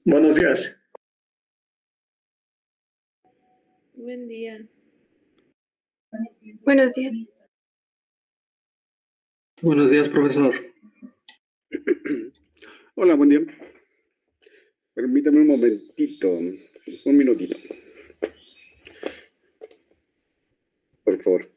Buenos días. Buen día. Buenos días. Buenos días, profesor. Hola, buen día. Permítame un momentito, un minutito. Por favor.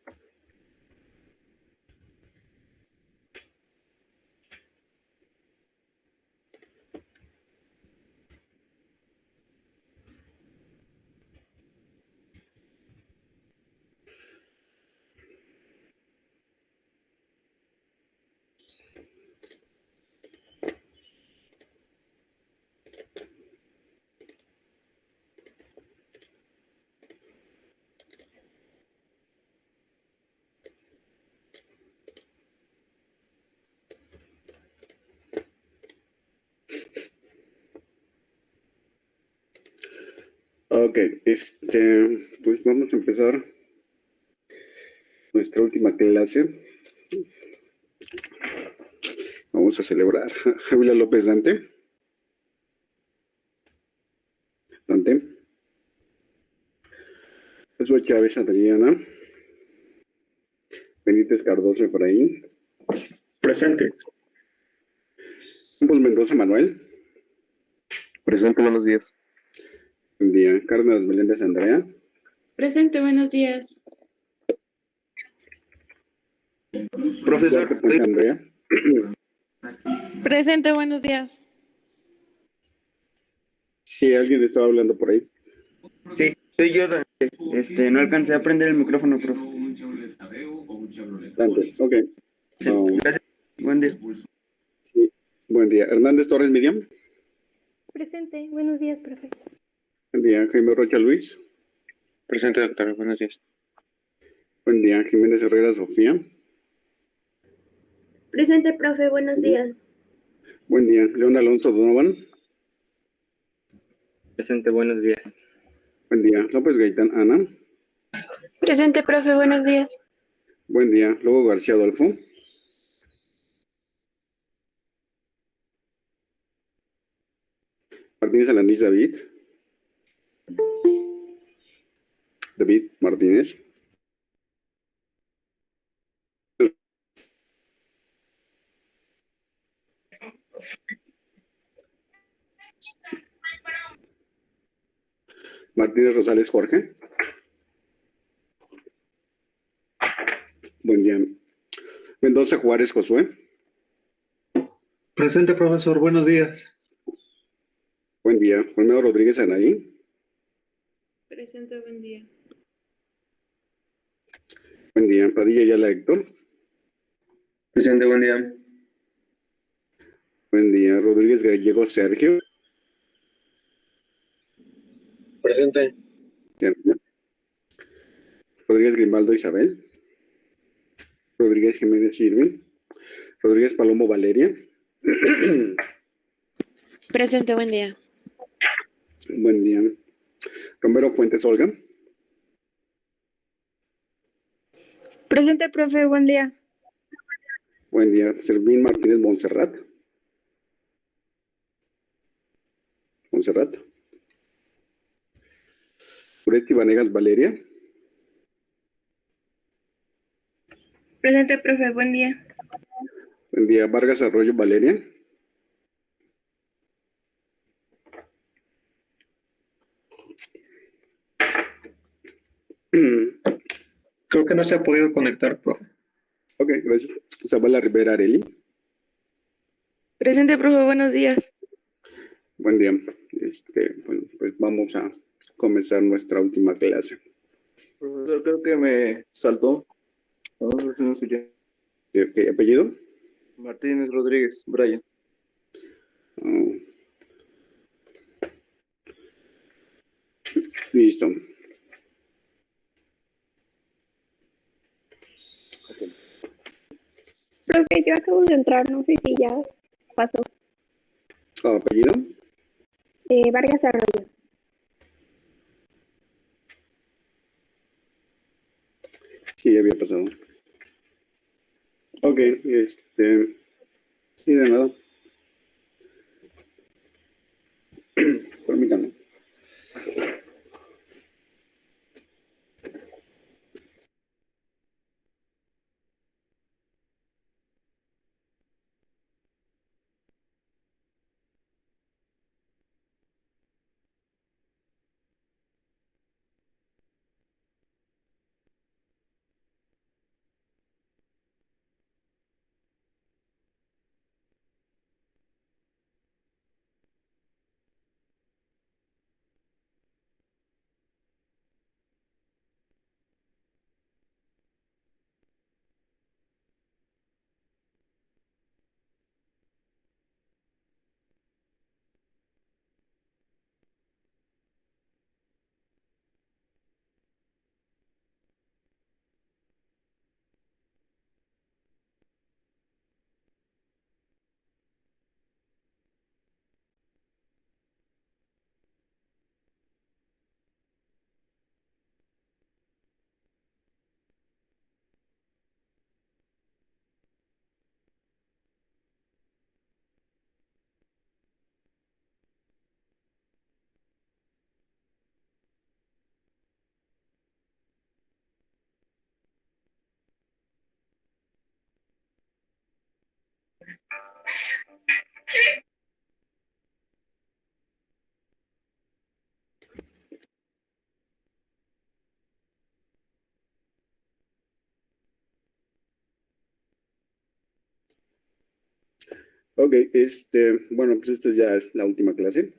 Ok, pues vamos a empezar nuestra última clase. Vamos a celebrar Ávila López Dante. Jesús Chávez Adriana. Benítez Cardoso Efraín. Presente. Campos Mendoza Manuel. Presente, buenos días. Buen día. Cárdenas Meléndez Andrea. Presente, buenos días. Profesor, Duarte Puente Andrea. Presente, buenos días. Sí, alguien estaba hablando por ahí. sí, soy yo. No alcancé a prender el micrófono, profe. Dante, ok. Sí, gracias. Buen día. Sí. Buen día. Hernández Torres Miriam. Presente. Buenos días, profe. Buen día. Jaime Rocha Luis. Presente, doctor. Buenos días. Buen día. Jiménez Herrera Sofía. Presente, profe. Buenos días. Buen día. León Alonso Donovan. Presente, buenos días. Buen día. López Gaitán Ana. Presente, profe. Buenos días. Buen día. Lobo García Adolfo. Martínez Alanís David. David Martínez. Martínez Rosales Jorge. Buen día. Mendoza Juárez Josué. Presente, profesor. Buenos días. Buen día. Olmedo Rodríguez Anaí. Presente, buen día. Buen día. Padilla Yala Héctor. Presente, buen día. Buen día. Rodríguez Gallego Sergio. Presente. Sergio. Rodríguez Grimaldo Isabel. Rodríguez Jiménez Irving. Rodríguez Palomo Valeria. Presente, buen día. Buen día. Romero Fuentes Olga. Presente, profe. Buen día. Buen día. Servín Martínez Montserrat. Uresti Vanegas Valeria. Presente, profe. Buen día. Buen día. Vargas Arroyo Valeria. Creo que no se ha podido conectar, profe. Ok, gracias. Zavala Rivera Areli. Presente, profe, buenos días. Buen día. Bueno, pues vamos a comenzar nuestra última clase. Profesor, creo que me saltó. No sé si me escuché. ¿Qué apellido? Martínez Rodríguez, Brian. Oh. Listo. Profe, yo acabo de entrar. No sé si ya pasó. ¿Apellido? Vargas Arroyo. Sí, ya había pasado. Ok, sí, de nada. Ok, bueno, pues esta es ya la última clase,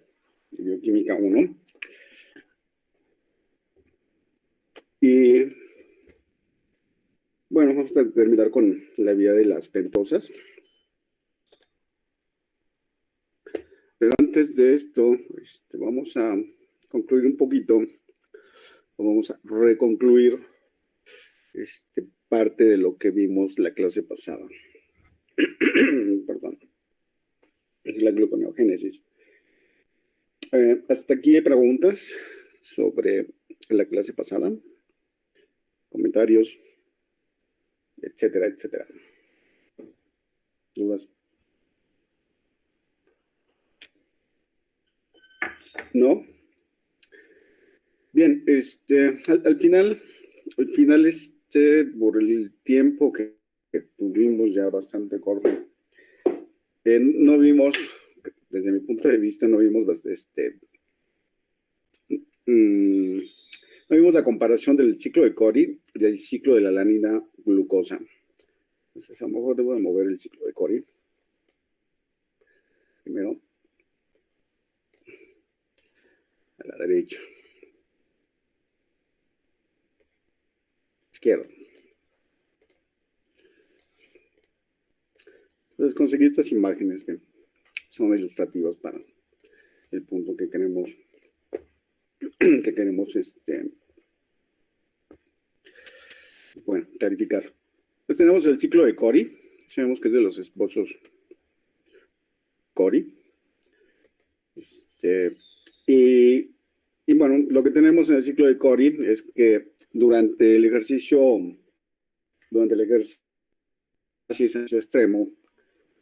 de Bioquímica 1. Y bueno, vamos a terminar con la vía de las pentosas. Pero antes de esto, vamos a concluir un poquito, o vamos a reconcluir parte de lo que vimos la clase pasada. Perdón. La gluconeogénesis. Hasta aquí hay preguntas sobre la clase pasada, comentarios, etcétera, etcétera. ¿Dudas? ¿No? Bien, al final, por el tiempo que tuvimos ya bastante corto, no vimos, desde mi punto de vista, no vimos no vimos la comparación del ciclo de Cori y del ciclo de la alanina glucosa. Entonces, a lo mejor debo de mover el ciclo de Cori. Primero, a la derecha. Izquierda. Entonces, conseguí estas imágenes que son ilustrativas para el punto que queremos bueno, clarificar. Pues tenemos el ciclo de Cori. Sabemos que es de los esposos Cori. Y bueno, lo que tenemos en el ciclo de Cori es que durante el ejercicio extremo,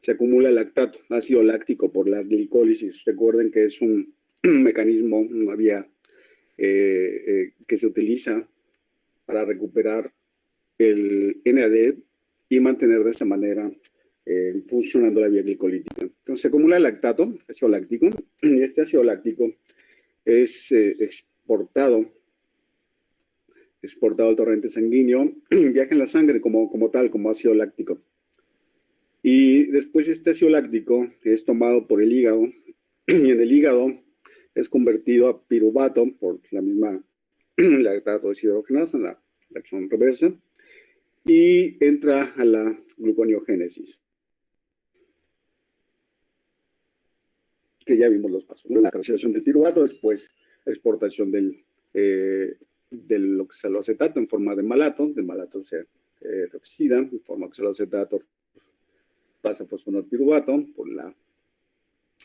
se acumula lactato, ácido láctico por la glicólisis. Recuerden que es un mecanismo, una vía que se utiliza para recuperar el NAD y mantener de esa manera funcionando la vía glicolítica. Entonces se acumula lactato, ácido láctico, y este ácido láctico es exportado al torrente sanguíneo, viaja en la sangre como tal, como ácido láctico. Y después este ácido láctico es tomado por el hígado, y en el hígado es convertido a piruvato por la misma lactato deshidrogenasa, la reacción reversa, y entra a la gluconeogénesis, que ya vimos los pasos, ¿no? La carboxilación del piruvato, después la exportación del oxaloacetato en forma de malato se reoxida en forma de oxaloacetato, pasa a fosfonolpiruvato por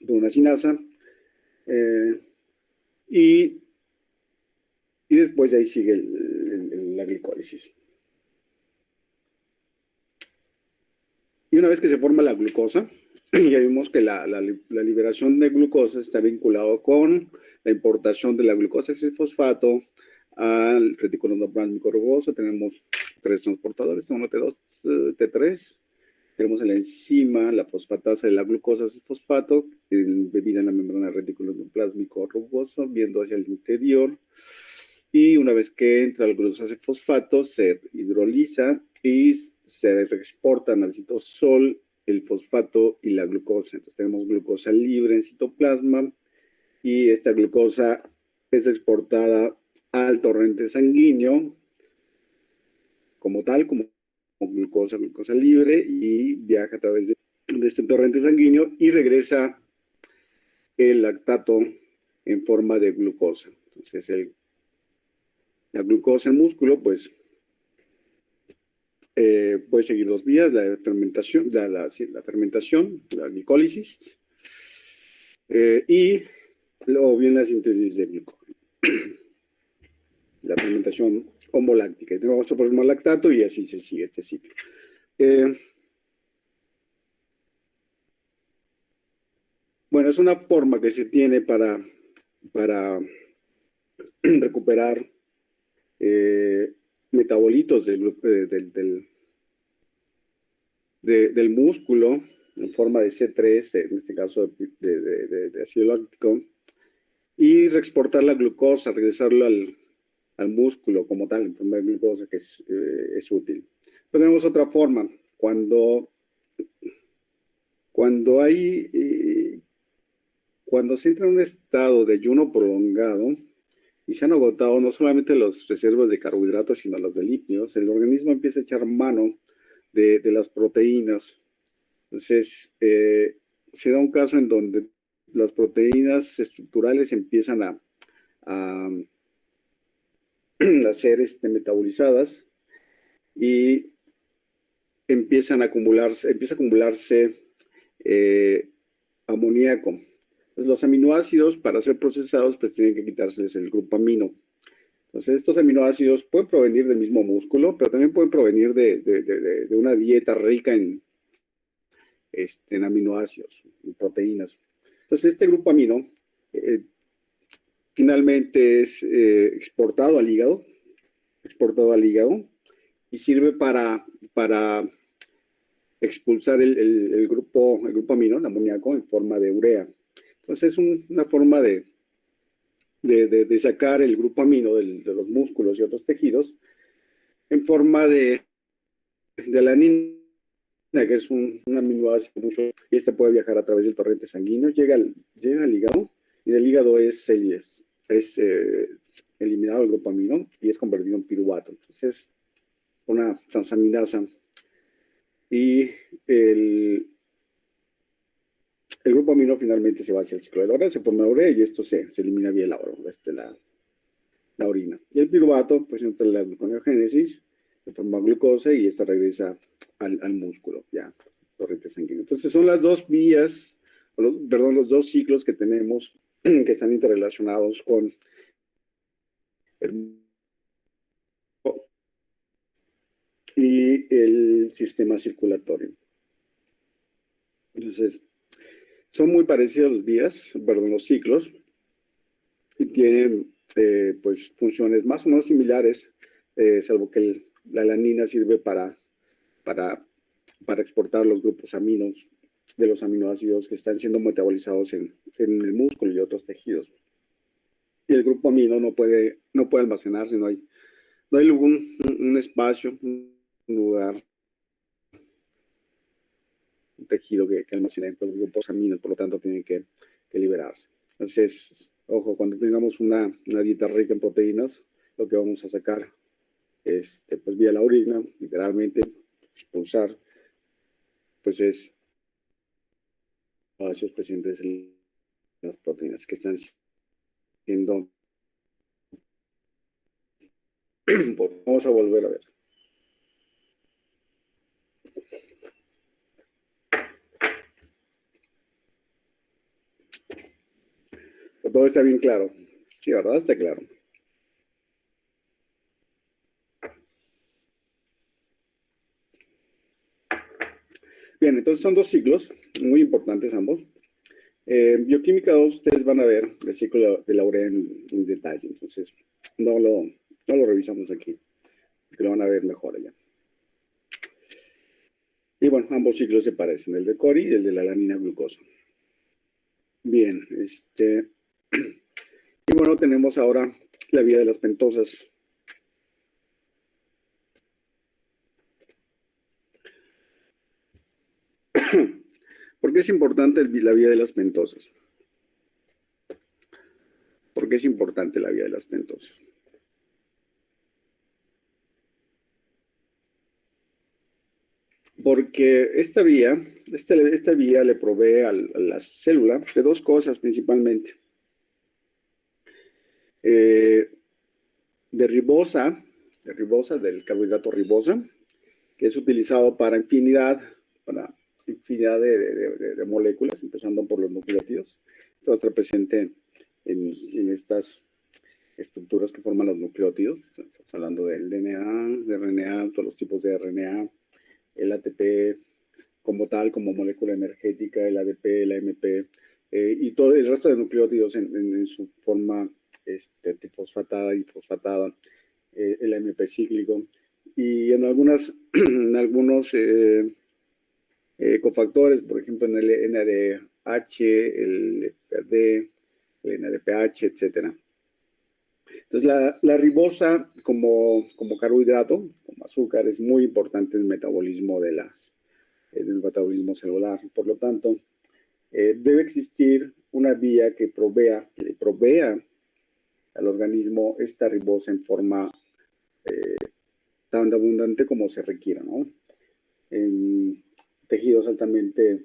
una sinasa, y después de ahí sigue la glicólisis. Y una vez que se forma la glucosa, ya vimos que la liberación de glucosa está vinculado con la importación de la glucosa fosfato al retículo endoplasmático rugoso. Tenemos 3 transportadores, T1, T2, T3. Tenemos en la enzima la fosfatasa de la glucosa fosfato, bebida en la membrana del retículo endoplasmático rugoso, viendo hacia el interior. Y una vez que entra el glucosa fosfato, se hidroliza y se exportan al citosol el fosfato y la glucosa. Entonces tenemos glucosa libre en citoplasma y esta glucosa es exportada al torrente sanguíneo como tal, como glucosa libre, y viaja a través de este torrente sanguíneo y regresa el lactato en forma de glucosa. Entonces la glucosa en músculo pues puede seguir 2 vías: la fermentación, la glicólisis, o bien la síntesis de glucógeno, la fermentación homoláctica. Y tenemos otro problema lactato y así se sigue este ciclo. Bueno, es una forma que se tiene para recuperar metabolitos del músculo en forma de C3, en este caso de ácido láctico, y reexportar la glucosa, regresarlo al músculo como tal, en forma de glucosa, que es útil. Pero tenemos otra forma, cuando se entra en un estado de ayuno prolongado y se han agotado no solamente las reservas de carbohidratos, sino las de lípidos, el organismo empieza a echar mano de las proteínas. Entonces, se da un caso en donde las proteínas estructurales empiezan a ser metabolizadas y empieza a acumularse amoníaco. Entonces, los aminoácidos, para ser procesados, pues tienen que quitárseles el grupo amino. Entonces, estos aminoácidos pueden provenir del mismo músculo, pero también pueden provenir de una dieta rica en aminoácidos, en proteínas. Entonces, este grupo amino finalmente es exportado al hígado y sirve para expulsar el grupo amino, el amoníaco, en forma de urea. Entonces, es una forma de sacar el grupo amino de los músculos y otros tejidos en forma de alanina, que es un aminoácido mucho, y este puede viajar a través del torrente sanguíneo, llega al hígado, y del hígado es eliminado el grupo amino y es convertido en piruvato. Entonces, una transaminasa, y el grupo amino finalmente se va hacia el ciclo de la urea, se forma la urea y esto se elimina vía la orina. Y el piruvato, pues entra en la gluconeogénesis, se forma glucosa y esta regresa al músculo, ya, torrente sanguíneo. Entonces son las dos vías, los dos ciclos que tenemos que están interrelacionados con el sistema circulatorio. Entonces, son muy parecidos los ciclos, y tienen pues funciones más o menos similares, salvo que la alanina sirve para exportar los grupos aminos de los aminoácidos que están siendo metabolizados en el músculo y otros tejidos. Y el grupo amino no puede almacenarse, no hay un espacio, un lugar, un tejido que almacene los grupos aminos, por lo tanto tienen que liberarse. Entonces, ojo, cuando tengamos una dieta rica en proteínas, lo que vamos a sacar pues vía la orina, literalmente, expulsar, pues es ácidos presentes en las proteínas que están siendo. Vamos a volver a ver. Todo está bien claro. Sí, ¿verdad? Está claro. Bien, entonces son dos ciclos muy importantes ambos. Bioquímica 2, ustedes van a ver el ciclo de la urea en detalle, entonces no lo revisamos aquí, porque lo van a ver mejor allá. Y bueno, ambos ciclos se parecen, el de Cori y el de la alanina glucosa. Bien, y bueno, tenemos ahora la vía de las pentosas. ¿Por qué es importante la vía de las pentosas? ¿Por qué es importante la vía de las pentosas? Porque esta vía le provee a la célula de dos cosas principalmente. De ribosa, del carbohidrato ribosa, que es utilizado para infinidad de moléculas, empezando por los nucleótidos. Esto va a estar presente en estas estructuras que forman los nucleótidos. Estamos hablando del DNA, de RNA, todos los tipos de RNA, el ATP como tal, como molécula energética, el ADP, el AMP, y todo el resto de nucleótidos en su forma trifosfatada y fosfatada, el AMP cíclico. Y en algunos Cofactores, por ejemplo, en el NADH, el FRD, el NADPH, etcétera. Entonces, la ribosa como carbohidrato, como azúcar, es muy importante en el metabolismo del metabolismo celular. Por lo tanto, debe existir una vía que le provea al organismo esta ribosa en forma tan abundante como se requiera, ¿no? En tejidos altamente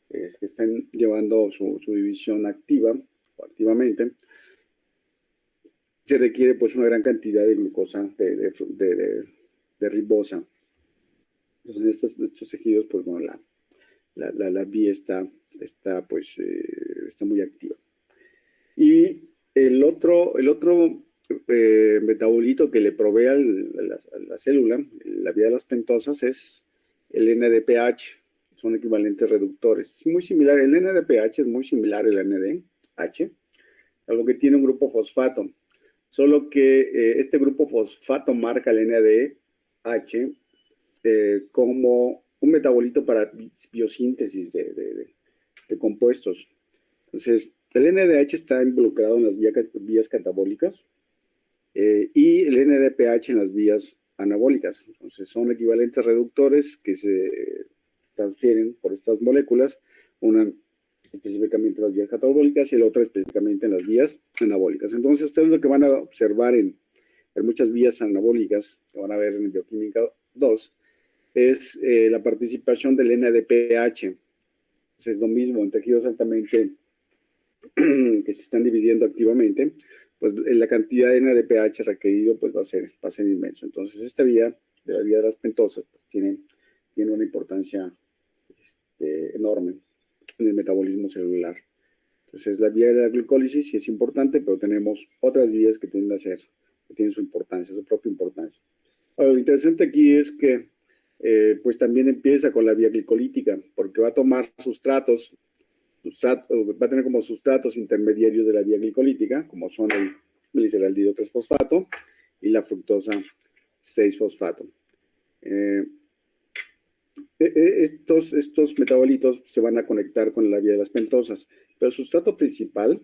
que están llevando su división activa o activamente, se requiere pues una gran cantidad de glucosa, de ribosa. Entonces, estos tejidos, pues bueno, la vía está muy activa. Y el otro metabolito que le provee a la célula, la vía de las pentosas, es el NADPH. Son equivalentes reductores. Es muy similar, el NADPH es muy similar al NADH, algo que tiene un grupo fosfato. Solo que este grupo fosfato marca el NADH como un metabolito para biosíntesis de compuestos. Entonces, el NADH está involucrado en las vías catabólicas y el NADPH en las vías anabólicas. Entonces, son equivalentes reductores que se transfieren por estas moléculas, una específicamente en las vías catabólicas y el otro específicamente en las vías anabólicas. Entonces, ustedes lo que van a observar en muchas vías anabólicas, que van a ver en Bioquímica 2, es la participación del NADPH. Entonces, es lo mismo en tejidos altamente que se están dividiendo activamente, pues la cantidad de NADPH requerido pues va a ser inmenso. Entonces, esta vía, de la vía de las pentosas, pues, tiene una importancia enorme en el metabolismo celular. Entonces, la vía de la glucólisis sí es importante, pero tenemos otras vías que tienen su importancia, su propia importancia. Ahora, lo interesante aquí es que pues también empieza con la vía glicolítica, porque va a tomar va a tener como sustratos intermediarios de la vía glicolítica, como son el gliceraldehido 3-fosfato y la fructosa 6-fosfato. Estos metabolitos se van a conectar con la vía de las pentosas, pero el sustrato principal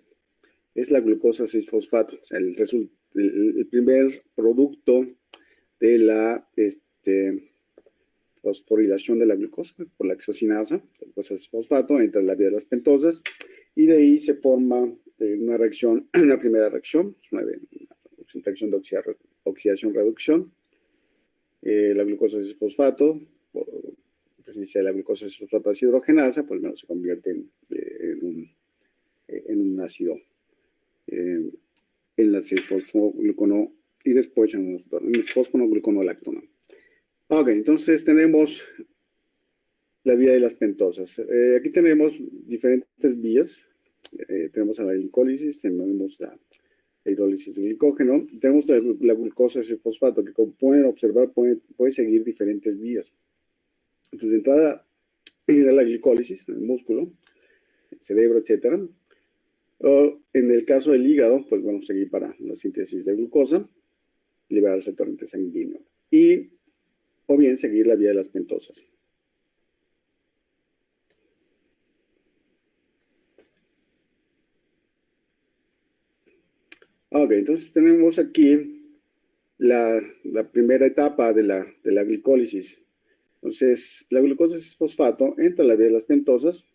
es la glucosa 6-fosfato, o sea, el primer producto de la fosforilación de la glucosa por la exocinasa, la glucosa 6-fosfato, entra en la vía de las pentosas y de ahí se forma una reacción, una primera reacción, es una reacción de oxidación-reducción. La glucosa 6-fosfato, por presencia de la glucosa 6-fosfato deshidrogenasa, pues bueno, se convierte en un ácido, en la 6-fosfoglucono y después en un fosfonogluconolactona. Ok, entonces tenemos la vía de las pentosas. Aquí tenemos diferentes vías. Tenemos la glicólisis, tenemos la hidrólisis de glicógeno, tenemos la glucosa 6-fosfato que, como pueden observar, puede seguir diferentes vías. Entonces, de entrada, la glicólisis en el músculo, el cerebro, etcétera. O en el caso del hígado, pues vamos a seguir para la síntesis de glucosa, liberarse el torrente sanguíneo. O bien seguir la vía de las pentosas. Ok, entonces tenemos aquí la primera etapa de la glicólisis. Entonces, la glucosa 6-fosfato entra a la vía de las pentosas.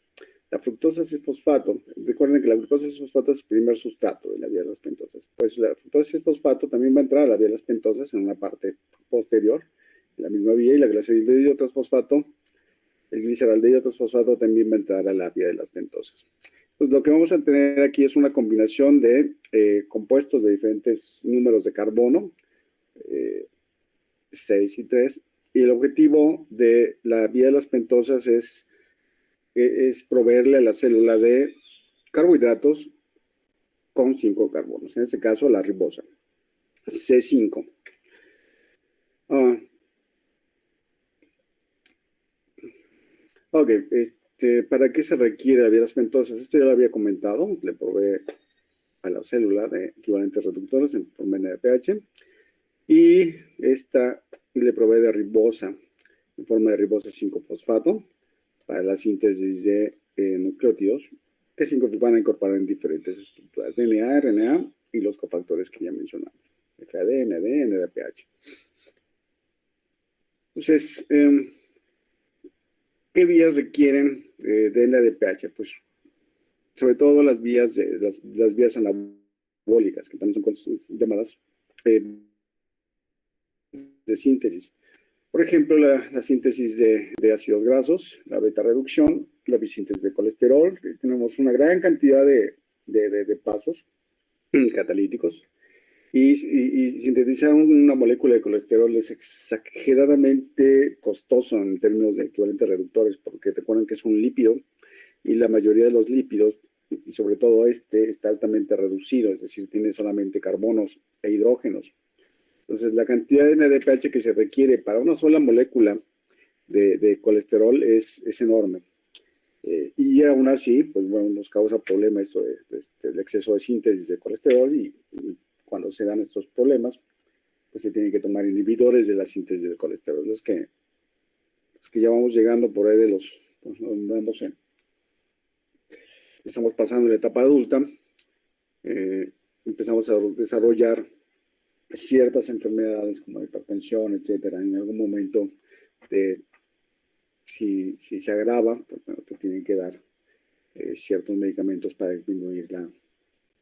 La fructosa 6-fosfato, recuerden que la glucosa 6-fosfato es el primer sustrato de la vía de las pentosas. Pues la fructosa 6-fosfato también va a entrar a la vía de las pentosas en una parte posterior, en la misma vía, y la gliceraldehído 3-fosfato, el gliceraldehído 3-fosfato también va a entrar a la vía de las pentosas. Pues lo que vamos a tener aquí es una combinación de compuestos de diferentes números de carbono, 6 y 3, y el objetivo de la vía de las pentosas es proveerle a la célula de carbohidratos con 5 carbonos, en este caso la ribosa, C5. Ok, ¿para qué se requiere la vía de las pentosas? Esto ya lo había comentado, le provee a la célula de equivalentes reductores en forma de pH, y esta le provee de ribosa en forma de ribosa 5-fosfato, para la síntesis de nucleótidos que se van a incorporar en diferentes estructuras, DNA, RNA y los cofactores que ya mencionamos, FAD, NAD, NADPH. Entonces, ¿qué vías requieren de NADPH? Pues sobre todo las vías, las vías anabólicas, que también son llamadas de síntesis. Por ejemplo, la síntesis de ácidos grasos, la beta reducción, la bisíntesis de colesterol. Tenemos una gran cantidad de pasos catalíticos. Y sintetizar una molécula de colesterol es exageradamente costoso en términos de equivalentes reductores, porque recuerden que es un lípido y la mayoría de los lípidos, y sobre todo está altamente reducido, es decir, tiene solamente carbonos e hidrógenos. Entonces, la cantidad de NADPH que se requiere para una sola molécula de colesterol es enorme. Y aún así, pues bueno, nos causa problema esto del exceso de síntesis de colesterol y cuando se dan estos problemas, pues se tienen que tomar inhibidores de la síntesis del colesterol. Es que ya vamos llegando por ahí no sé, estamos pasando la etapa adulta, empezamos a desarrollar ciertas enfermedades como hipertensión, etcétera. En algún momento, si se agrava, pues bueno, te tienen que dar ciertos medicamentos para disminuir la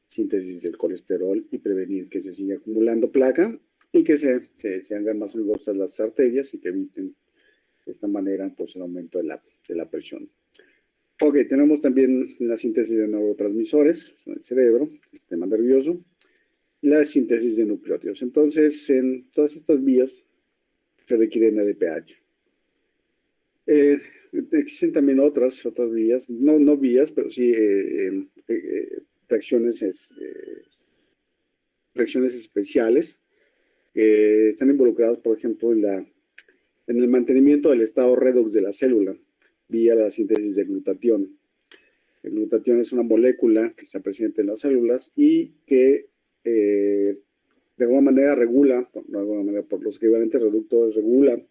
síntesis del colesterol y prevenir que se siga acumulando placa y que se hagan más angostas las arterias y que eviten de esta manera pues, el aumento de la presión. Ok, tenemos también la síntesis de neurotransmisores en el cerebro, el sistema nervioso, y la síntesis de nucleótidos. Entonces, en todas estas vías se requiere NADPH. Existen también otras vías, no vías, pero sí reacciones especiales que están involucradas, por ejemplo, en el mantenimiento del estado redox de la célula vía la síntesis de glutatión. El glutatión es una molécula que está presente en las células y que de alguna manera regula, por los equivalentes reductores, regula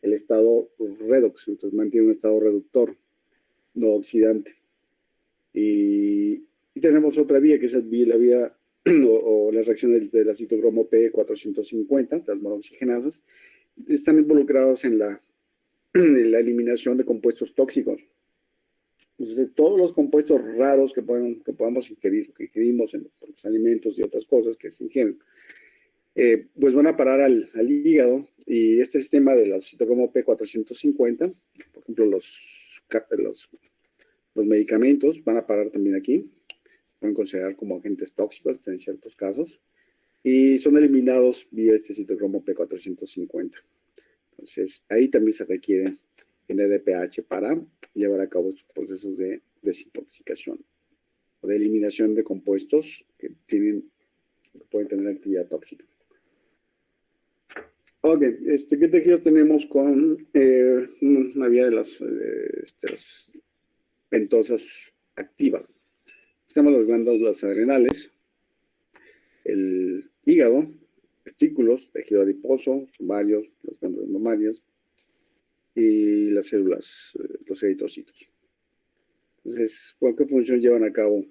el estado redox, entonces mantiene un estado reductor, no oxidante. Y tenemos otra vía, que es la vía o las reacciones de la citocromo P450, las monooxigenasas, están involucrados en la eliminación de compuestos tóxicos. Entonces, todos los compuestos raros que podamos ingerir, que ingerimos en los alimentos y otras cosas que se ingieren, pues van a parar al hígado, y este sistema de la citocromo P450, por ejemplo, los medicamentos van a parar también aquí, se pueden considerar como agentes tóxicos en ciertos casos, y son eliminados vía este citocromo P450. Entonces, ahí también se requiere NADPH para llevar a cabo estos procesos de desintoxicación o de eliminación de compuestos que pueden tener actividad tóxica. Ok, ¿qué tejidos tenemos con una vía de las ventosas activa? Tenemos las glándulas adrenales, el hígado, testículos, tejido adiposo, ovarios, las glándulas mamarias y las células, los eritrocitos. Entonces, ¿qué función llevan a cabo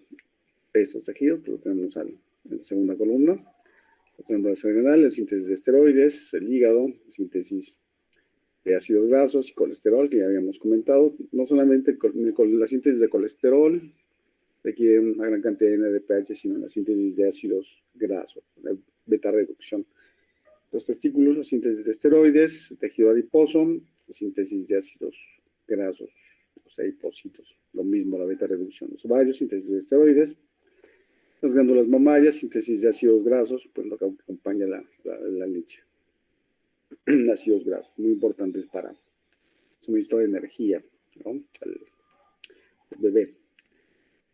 estos tejidos? Lo tenemos en la segunda columna. Las glándulas adrenales, la síntesis de esteroides, el hígado, síntesis de ácidos grasos y colesterol, que ya habíamos comentado. No solamente la síntesis de colesterol requiere una gran cantidad de NADPH, sino la síntesis de ácidos grasos, la beta reducción. Los testículos, la síntesis de esteroides, el tejido adiposo, la síntesis de ácidos grasos, los adipocitos, lo mismo, la beta reducción. Los ovarios, síntesis de esteroides. Las glándulas mamarias, síntesis de ácidos grasos, pues lo que acompaña la leche. Ácidos grasos, muy importantes para suministro de energía, ¿no? al bebé.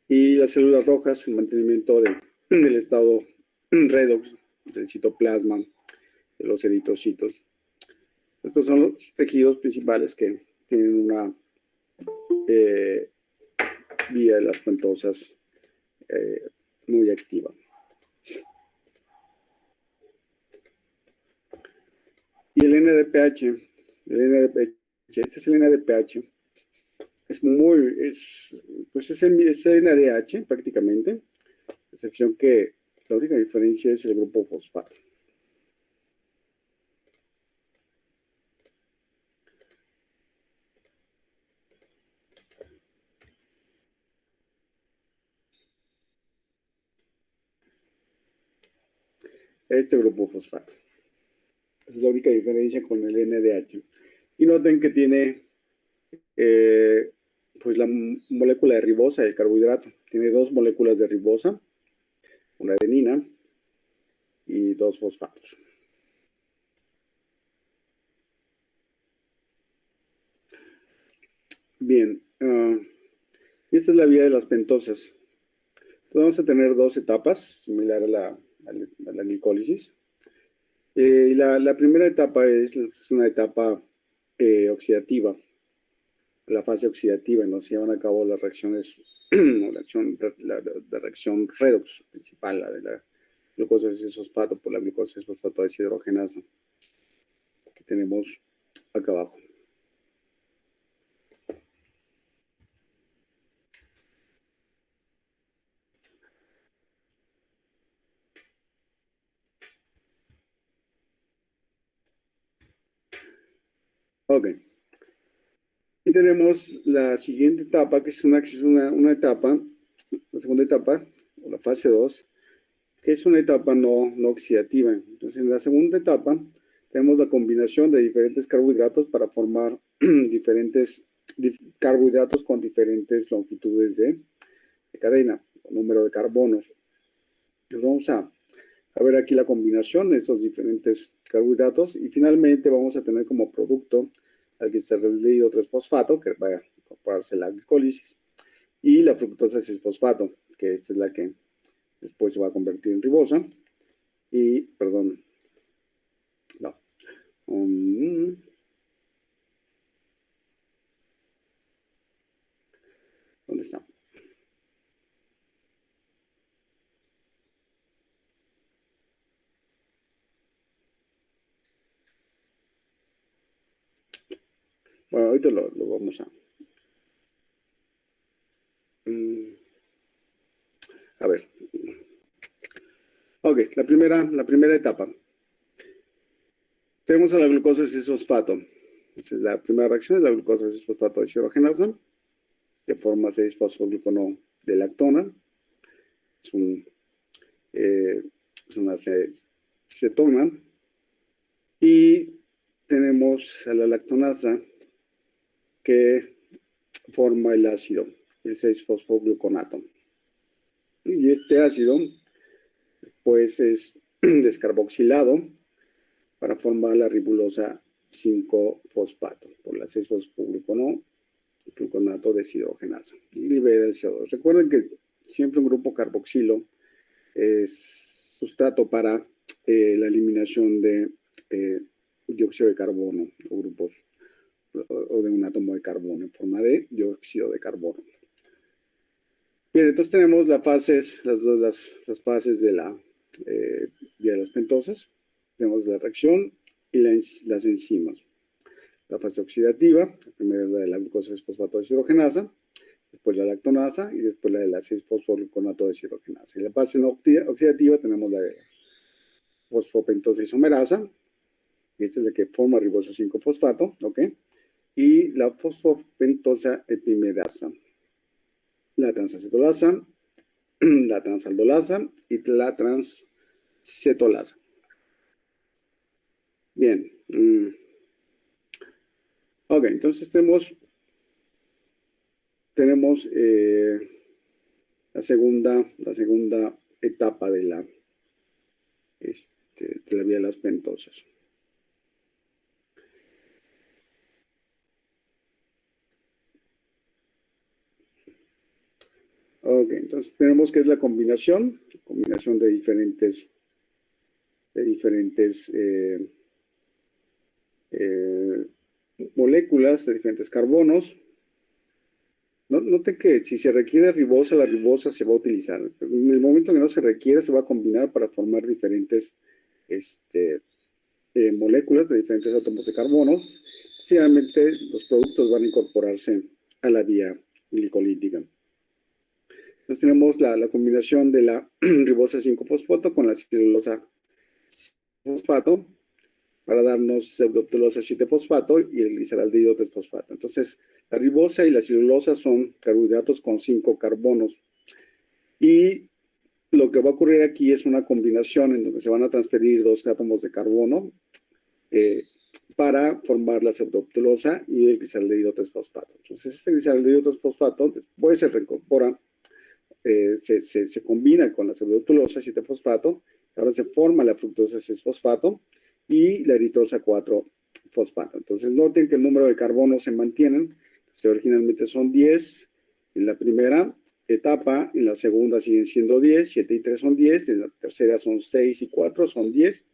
Y las células rojas, el mantenimiento del estado redox, del citoplasma, de los eritrocitos. Estos son los tejidos principales que tienen una vía de las ventosas muy activa. Y el NADPH, este es el NADPH, pues es NADH prácticamente, excepción que la única diferencia es el grupo fosfato. Este grupo fosfato. Esa es la única diferencia con el NADH. Y noten que tiene pues la molécula de ribosa del carbohidrato. Tiene dos moléculas de ribosa, una adenina y dos fosfatos. Bien, esta es la vía de las pentosas. Entonces vamos a tener dos etapas, similar a la glicólisis. Y la primera etapa es una etapa oxidativa, la fase oxidativa, en donde se llevan a cabo las reacciones, la reacción redox principal, la de la glucosa 6-fosfato por la glucosa 6-fosfato deshidrogenasa, que tenemos acá abajo. Ok. Y tenemos la siguiente etapa, que es una etapa, la segunda etapa, o la fase 2, que es una etapa no oxidativa. Entonces, en la segunda etapa, tenemos la combinación de diferentes carbohidratos para formar diferentes carbohidratos con diferentes longitudes de cadena, o número de carbonos. Entonces, vamos a ver aquí la combinación de esos diferentes carbohidratos y finalmente vamos a tener como producto al gliceraldehído 3-fosfato, que va a incorporarse a la glicólisis, y la fructosa 6-fosfato, que esta es la que después se va a convertir en ribosa. Y, perdón, no. ¿Dónde está? Bueno, ahorita lo vamos a ver. Ok, la primera etapa. Tenemos a la glucosa 6-fosfato. Esa es la primera reacción, es la glucosa 6-fosfato deshidrogenasa, que forma 6-fosfoglucono de lactona. Es una cetona. Y tenemos a la lactonasa, que forma el ácido, el 6-fosfogluconato. Y este ácido, después es descarboxilado para formar la ribulosa 5-fosfato por la 6-fosfogluconato deshidrogenasa. Y libera el CO2. Recuerden que siempre un grupo carboxilo es sustrato para la eliminación de dióxido de carbono o grupos o de un átomo de carbono en forma de dióxido de carbono. Bien, entonces tenemos las fases de las pentosas. Tenemos la reacción y las enzimas. La fase oxidativa, la primera es la de la glucosa 6-fosfato deshidrogenasa, después la lactonasa y después la de la 6-fosfogluconato deshidrogenasa. Y la fase no oxidativa tenemos la de fosfopentosa isomerasa, que es la que forma ribosa 5-fosfato, ¿ok? Y la fosfopentosa epimerasa, la transacetolasa, la transaldolasa y la transcetolasa. Bien. Ok, entonces tenemos la segunda etapa de la vía de las pentosas. Ok, entonces tenemos que es la combinación de diferentes moléculas, de diferentes carbonos. Noten que si se requiere ribosa, la ribosa se va a utilizar. En el momento que no se requiere, se va a combinar para formar diferentes moléculas de diferentes átomos de carbono. Finalmente, los productos van a incorporarse a la vía glicolítica. Entonces tenemos la combinación de la ribosa 5-fosfato con la celulosa fosfato para darnos pseudoctelosa 7-fosfato y el gliceraldehído 3-fosfato. Entonces, la ribosa y la celulosa son carbohidratos con 5 carbonos. Y lo que va a ocurrir aquí es una combinación en donde se van a transferir 2 átomos de carbono para formar la pseudoctelosa y el gliceraldehído 3-fosfato. Entonces, este gliceraldehído 3-fosfato después se reincorpora, se combina con la pseudoctelosa 7-fosfato, ahora se forma la fructosa 6-fosfato y la eritrosa 4-fosfato. Entonces, noten que el número de carbonos se mantienen. Entonces, originalmente son 10 en la primera etapa, en la segunda siguen siendo 10, 7 y 3 son 10, en la tercera son 6 y 4 son 10,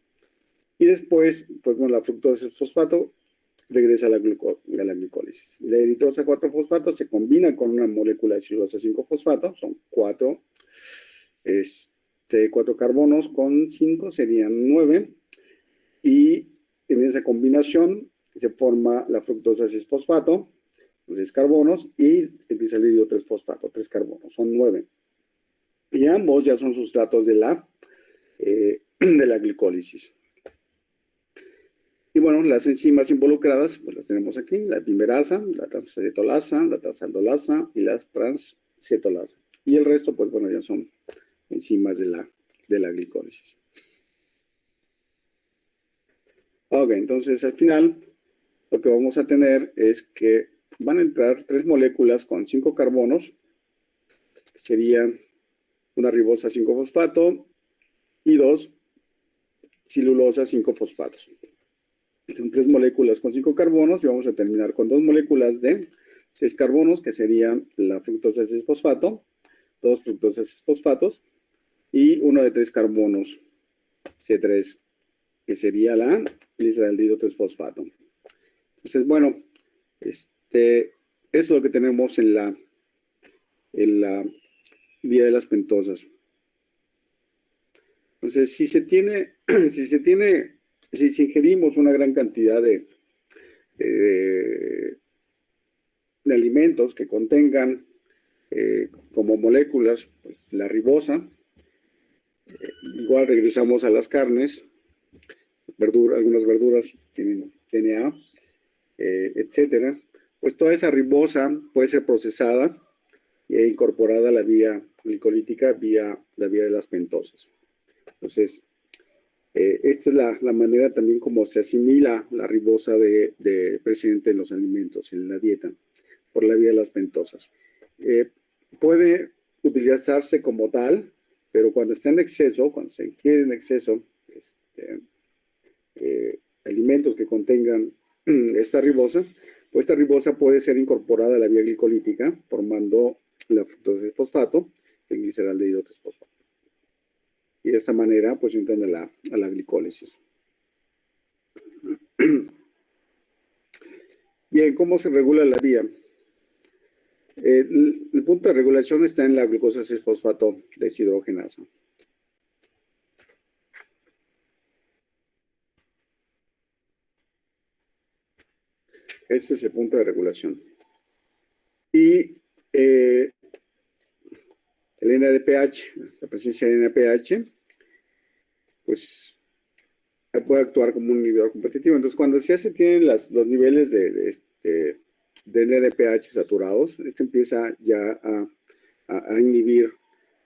y después, pues con la fructosa 6-fosfato, regresa a la glicólisis. La eritrosa 4-fosfato se combina con una molécula de celulosa 5-fosfato, son 4 carbonos con 5 serían 9, y en esa combinación se forma la fructosa 6-fosfato, 6 carbonos, y el gliceraldehído 3-fosfato, 3 carbonos, son 9. Y ambos ya son sustratos de la glicólisis. Y bueno, las enzimas involucradas, pues las tenemos aquí, la epimerasa, la transacetolasa, la transaldolasa y la transcetolasa. Y el resto, pues bueno, ya son enzimas de la glicólisis. Ok, entonces al final lo que vamos a tener es que van a entrar 3 moléculas con 5 carbonos, que serían una ribosa 5-fosfato y 2 celulosa 5-fosfatos. Son 3 moléculas con 5 carbonos y vamos a terminar con 2 moléculas de 6 carbonos, que serían la fructosa 6-fosfato, 2 fructosa 6-fosfatos y uno de 3 carbonos, C3, que sería la gliceraldehído 3-fosfato. Entonces, bueno, eso es lo que tenemos en la vía de las pentosas. Entonces, si ingerimos una gran cantidad de alimentos que contengan como moléculas, pues, la ribosa, igual regresamos a las carnes, algunas verduras tienen DNA, etcétera, pues toda esa ribosa puede ser procesada e incorporada a la vía glicolítica vía la vía de las pentosas. Entonces, esta es la manera también como se asimila la ribosa presente en los alimentos, en la dieta, por la vía de las pentosas. Puede utilizarse como tal, pero cuando está en exceso, cuando se ingiere en exceso alimentos que contengan esta ribosa, pues esta ribosa puede ser incorporada a la vía glicolítica, formando la fructosa 6-fosfato, el gliceraldehído 3-fosfato. Y de esta manera, pues entran a la glicólisis. Bien, ¿cómo se regula la vía? El punto de regulación está en la glucosa 6-fosfato deshidrogenasa. Este es el punto de regulación. Y el NADPH, la presencia de NADPH, pues puede actuar como un inhibidor competitivo. Entonces, cuando ya se tienen los niveles de NADPH saturados, empieza ya a inhibir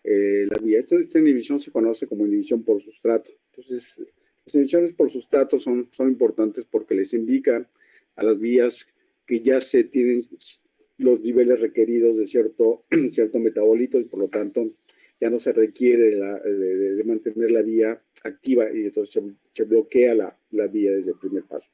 la vía. Esta inhibición se conoce como inhibición por sustrato. Entonces, las inhibiciones por sustrato son importantes porque les indican a las vías que ya se tienen los niveles requeridos de cierto metabolito y por lo tanto ya no se requiere de mantener la vía activa y entonces se bloquea la vía desde el primer paso.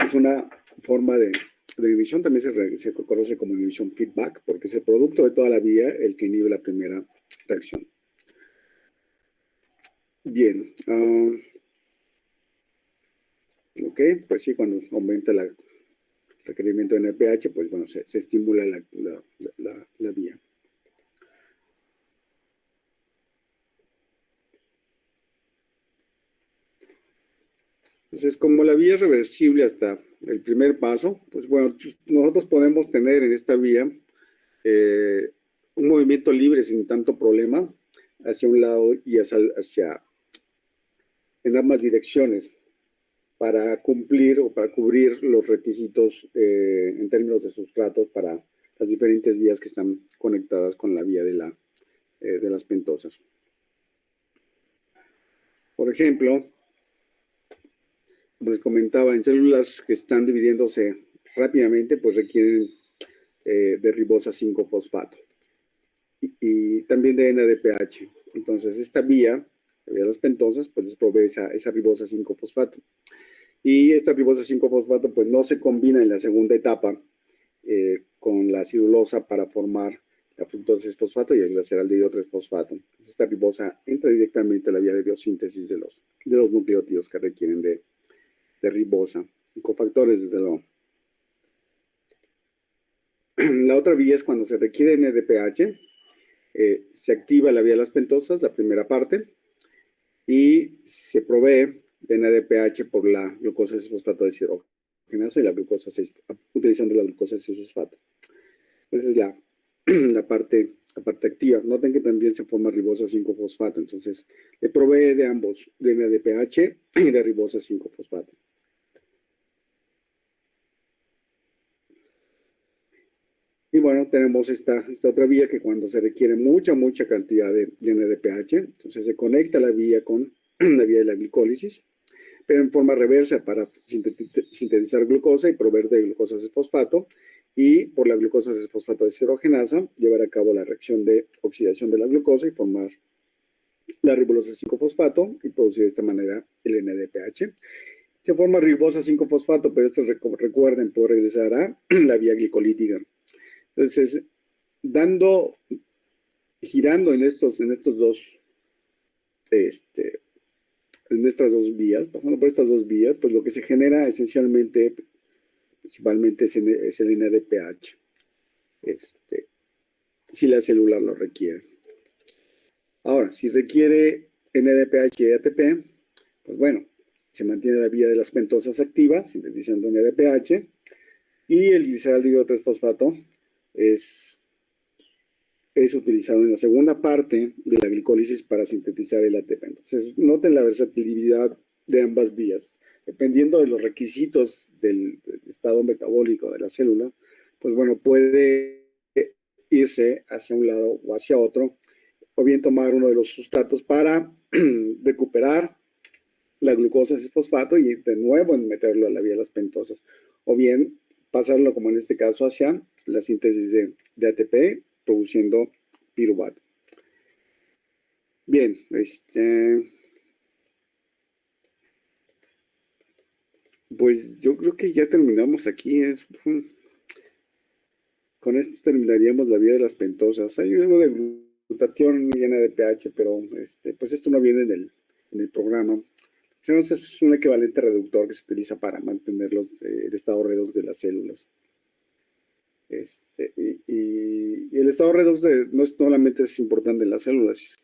Es una forma de inhibición, también se conoce como inhibición feedback, porque es el producto de toda la vía el que inhibe la primera reacción. Bien. Ok, pues sí, cuando aumenta el requerimiento de NADPH, pues bueno, se estimula la vía. Entonces, como la vía es reversible hasta el primer paso, pues bueno, nosotros podemos tener en esta vía un movimiento libre sin tanto problema hacia un lado y hacia en ambas direcciones para cumplir o para cubrir los requisitos en términos de sustratos para las diferentes vías que están conectadas con la vía de las pentosas. Por ejemplo, como les comentaba, en células que están dividiéndose rápidamente, pues requieren de ribosa 5-fosfato y también de NADPH. Entonces, esta vía, la vía de las pentosas, pues les provee esa ribosa 5-fosfato. Y esta ribosa 5-fosfato, pues no se combina en la segunda etapa con la celulosa para formar la fructosa 6-fosfato y el glaceraldehído 3-fosfato. Esta ribosa entra directamente a la vía de biosíntesis de los nucleótidos que requieren de ribosa, y cofactores, desde luego. La otra vía es cuando se requiere NADPH, se activa la vía de las pentosas, la primera parte, y se provee de NADPH por la glucosa 6-fosfato deshidrogenasa y la glucosa 6, utilizando la glucosa 6-fosfato. Esa es la parte activa. Noten que también se forma ribosa 5-fosfato, entonces le provee de ambos, de NADPH y de ribosa 5-fosfato. Y bueno, tenemos esta otra vía que cuando se requiere mucha cantidad de NADPH, entonces se conecta la vía con la vía de la glicólisis, pero en forma reversa para sintetizar glucosa y proveer de glucosa 6-fosfato, y por la glucosa 6-fosfato deshidrogenasa llevar a cabo la reacción de oxidación de la glucosa y formar la ribosa 5-fosfato y producir de esta manera el NADPH. Se forma ribosa 5-fosfato, pero esto recuerden, puede regresar a la vía glicolítica. Entonces, girando en estas dos vías, pasando por estas dos vías, pues lo que se genera esencialmente, principalmente es el NADPH, si la célula lo requiere. Ahora, si requiere NADPH y ATP, pues bueno, se mantiene la vía de las pentosas activas, sintetizando NADPH, y el gliceraldehído 3-fosfato es utilizado en la segunda parte de la glicólisis para sintetizar el ATP. Entonces, noten la versatilidad de ambas vías. Dependiendo de los requisitos del estado metabólico de la célula, pues bueno, puede irse hacia un lado o hacia otro, o bien tomar uno de los sustratos para recuperar la glucosa 6-fosfato y de nuevo meterlo a la vía de las pentosas, o bien pasarlo, como en este caso, hacia la síntesis de ATP, produciendo piruvato. Bien, pues yo creo que ya terminamos aquí. Con esto terminaríamos la vía de las pentosas. Hay algo de glutatión y NADPH, pero pues esto no viene en el programa. Entonces es un equivalente reductor que se utiliza para mantener el estado redox de las células. Y el estado redox no solamente es importante en las células,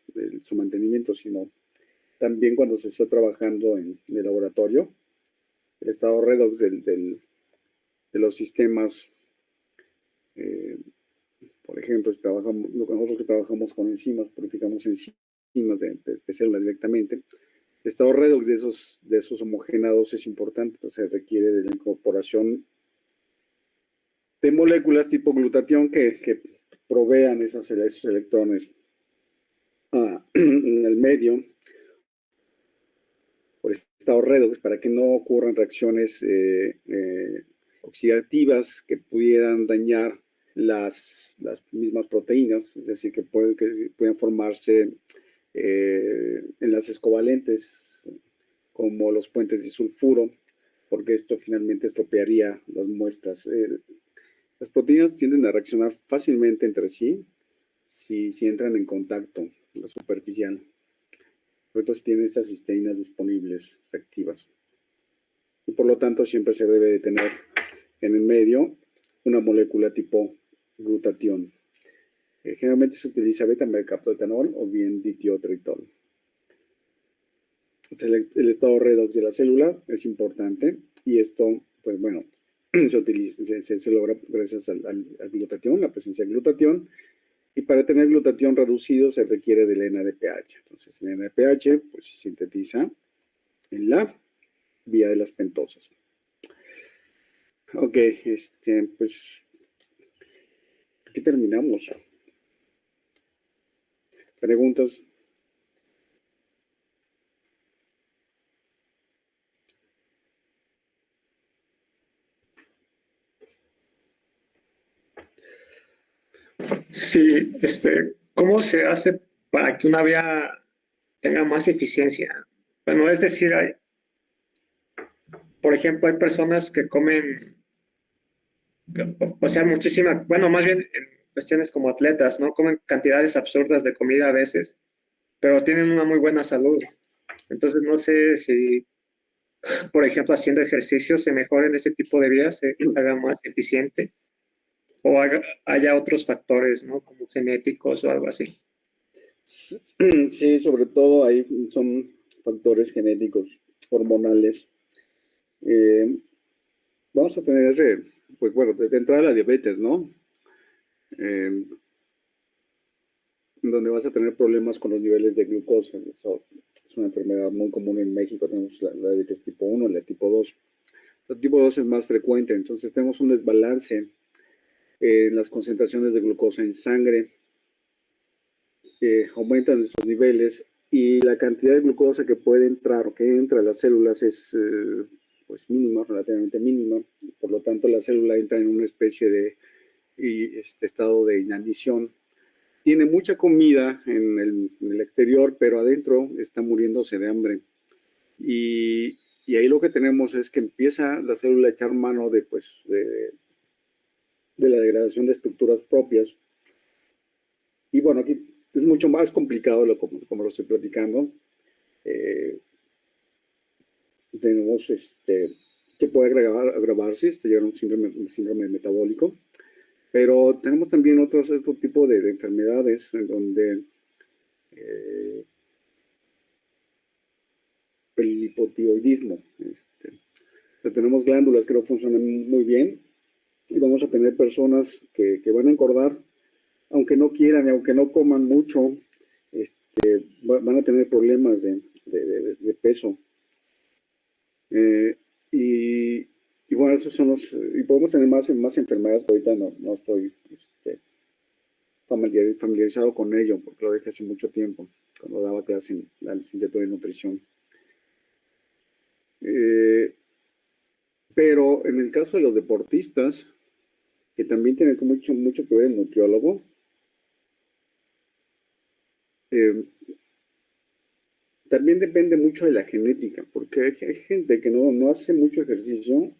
su mantenimiento, sino también cuando se está trabajando en el laboratorio. El estado redox de los sistemas, por ejemplo, nosotros que trabajamos con enzimas, purificamos enzimas de células directamente. El estado redox de esos homogenados es importante, entonces requiere de la incorporación de moléculas tipo glutatión que provean esos electrones en el medio por estado redox para que no ocurran reacciones oxidativas que pudieran dañar las mismas proteínas, es decir, que pueden formarse enlaces covalentes como los puentes de sulfuro, porque esto finalmente estropearía las muestras. Las proteínas tienden a reaccionar fácilmente entre sí si entran en contacto, la superficial. Entonces tienen estas cisteínas disponibles, activas. Y por lo tanto siempre se debe de tener en el medio una molécula tipo glutatión. Generalmente se utiliza beta-mercaptoetanol o bien ditioatritol. el estado redox de la célula es importante y esto, pues bueno, se logra gracias al glutatión, la presencia de glutatión. Y para tener glutatión reducido se requiere del NADPH. Entonces, el NADPH pues, se sintetiza en la vía de las pentosas. Ok, pues aquí terminamos. ¿Preguntas? Sí, ¿cómo se hace para que una vía tenga más eficiencia? Bueno, es decir, por ejemplo, hay personas que comen, o sea, muchísima, bueno, más bien en cuestiones como atletas, ¿no? Comen cantidades absurdas de comida a veces, pero tienen una muy buena salud. Entonces, no sé si, por ejemplo, haciendo ejercicio se mejoren ese tipo de vías, se haga más eficiente, o haya otros factores, ¿no? Como genéticos o algo así. Sí, sobre todo ahí son factores genéticos, hormonales. Vamos a tener, pues bueno, de entrada la diabetes, ¿no? Donde vas a tener problemas con los niveles de glucosa. Eso es una enfermedad muy común en México. Tenemos la diabetes tipo 1 y la tipo 2. La tipo 2 es más frecuente, entonces tenemos un desbalance en las concentraciones de glucosa en sangre. Aumentan esos niveles y la cantidad de glucosa que puede entrar o que entra a las células es pues mínima, relativamente mínima. Por lo tanto, la célula entra en una especie de estado de inanición. Tiene mucha comida en el exterior, pero adentro está muriéndose de hambre. Y ahí lo que tenemos es que empieza la célula a echar mano de la degradación de estructuras propias. Y bueno, aquí es mucho más complicado como lo estoy platicando. Tenemos que puede agravarse, llegar a un síndrome metabólico. Pero tenemos también otro tipo de enfermedades en donde el hipotiroidismo. Tenemos glándulas que no funcionan muy bien y vamos a tener personas que van a engordar, aunque no quieran y aunque no coman mucho, van a tener problemas de peso. Y bueno, esos son y podemos tener más enfermedades, pero ahorita no estoy familiarizado con ello, porque lo dejé hace mucho tiempo, cuando daba clase en la licenciatura de nutrición. Pero en el caso de los deportistas, que también tiene mucho que ver el nutriólogo, también depende mucho de la genética, porque hay gente que no hace mucho ejercicio,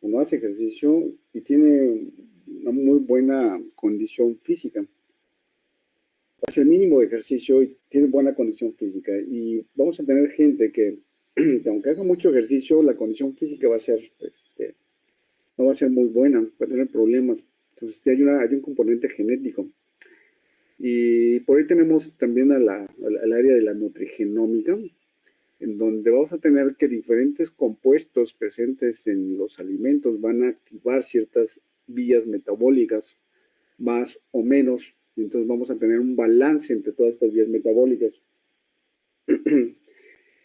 o no hace ejercicio y tiene una muy buena condición física. Hace el mínimo de ejercicio y tiene buena condición física. Y vamos a tener gente que aunque haga mucho ejercicio, la condición física va a ser, no va a ser muy buena, va a tener problemas. Entonces hay un componente genético. Y por ahí tenemos también al área de la nutrigenómica, en donde vamos a tener que diferentes compuestos presentes en los alimentos van a activar ciertas vías metabólicas, más o menos. Y entonces vamos a tener un balance entre todas estas vías metabólicas.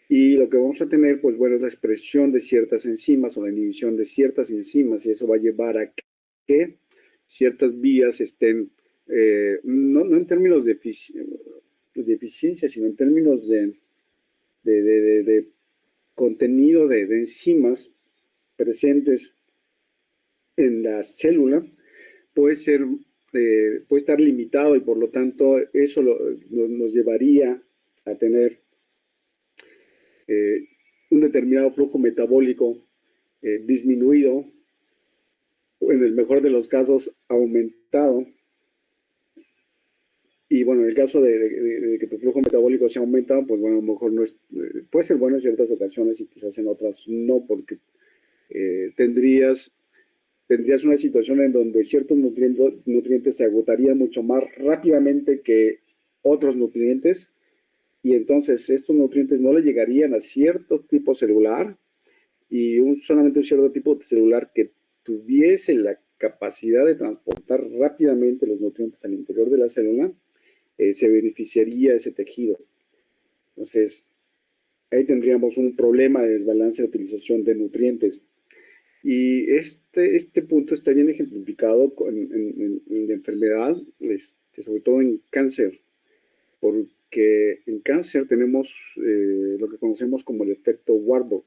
Y lo que vamos a tener, pues bueno, es la expresión de ciertas enzimas o la inhibición de ciertas enzimas, y eso va a llevar a que ciertas vías estén, no en términos de eficiencia, sino en términos de contenido de enzimas presentes en la célula, puede estar limitado y por lo tanto eso nos llevaría a tener un determinado flujo metabólico disminuido, o en el mejor de los casos aumentado. Y bueno, en el caso de que tu flujo metabólico sea aumentado, pues bueno, a lo mejor no puede ser bueno en ciertas ocasiones y quizás en otras no, porque tendrías una situación en donde ciertos nutrientes se agotarían mucho más rápidamente que otros nutrientes, y entonces estos nutrientes no le llegarían a cierto tipo celular y solamente un cierto tipo de celular que tuviese la capacidad de transportar rápidamente los nutrientes al interior de la célula, se beneficiaría ese tejido. Entonces, ahí tendríamos un problema de desbalance de utilización de nutrientes. Y este punto está bien ejemplificado en la enfermedad, sobre todo en cáncer, porque en cáncer tenemos lo que conocemos como el efecto Warburg.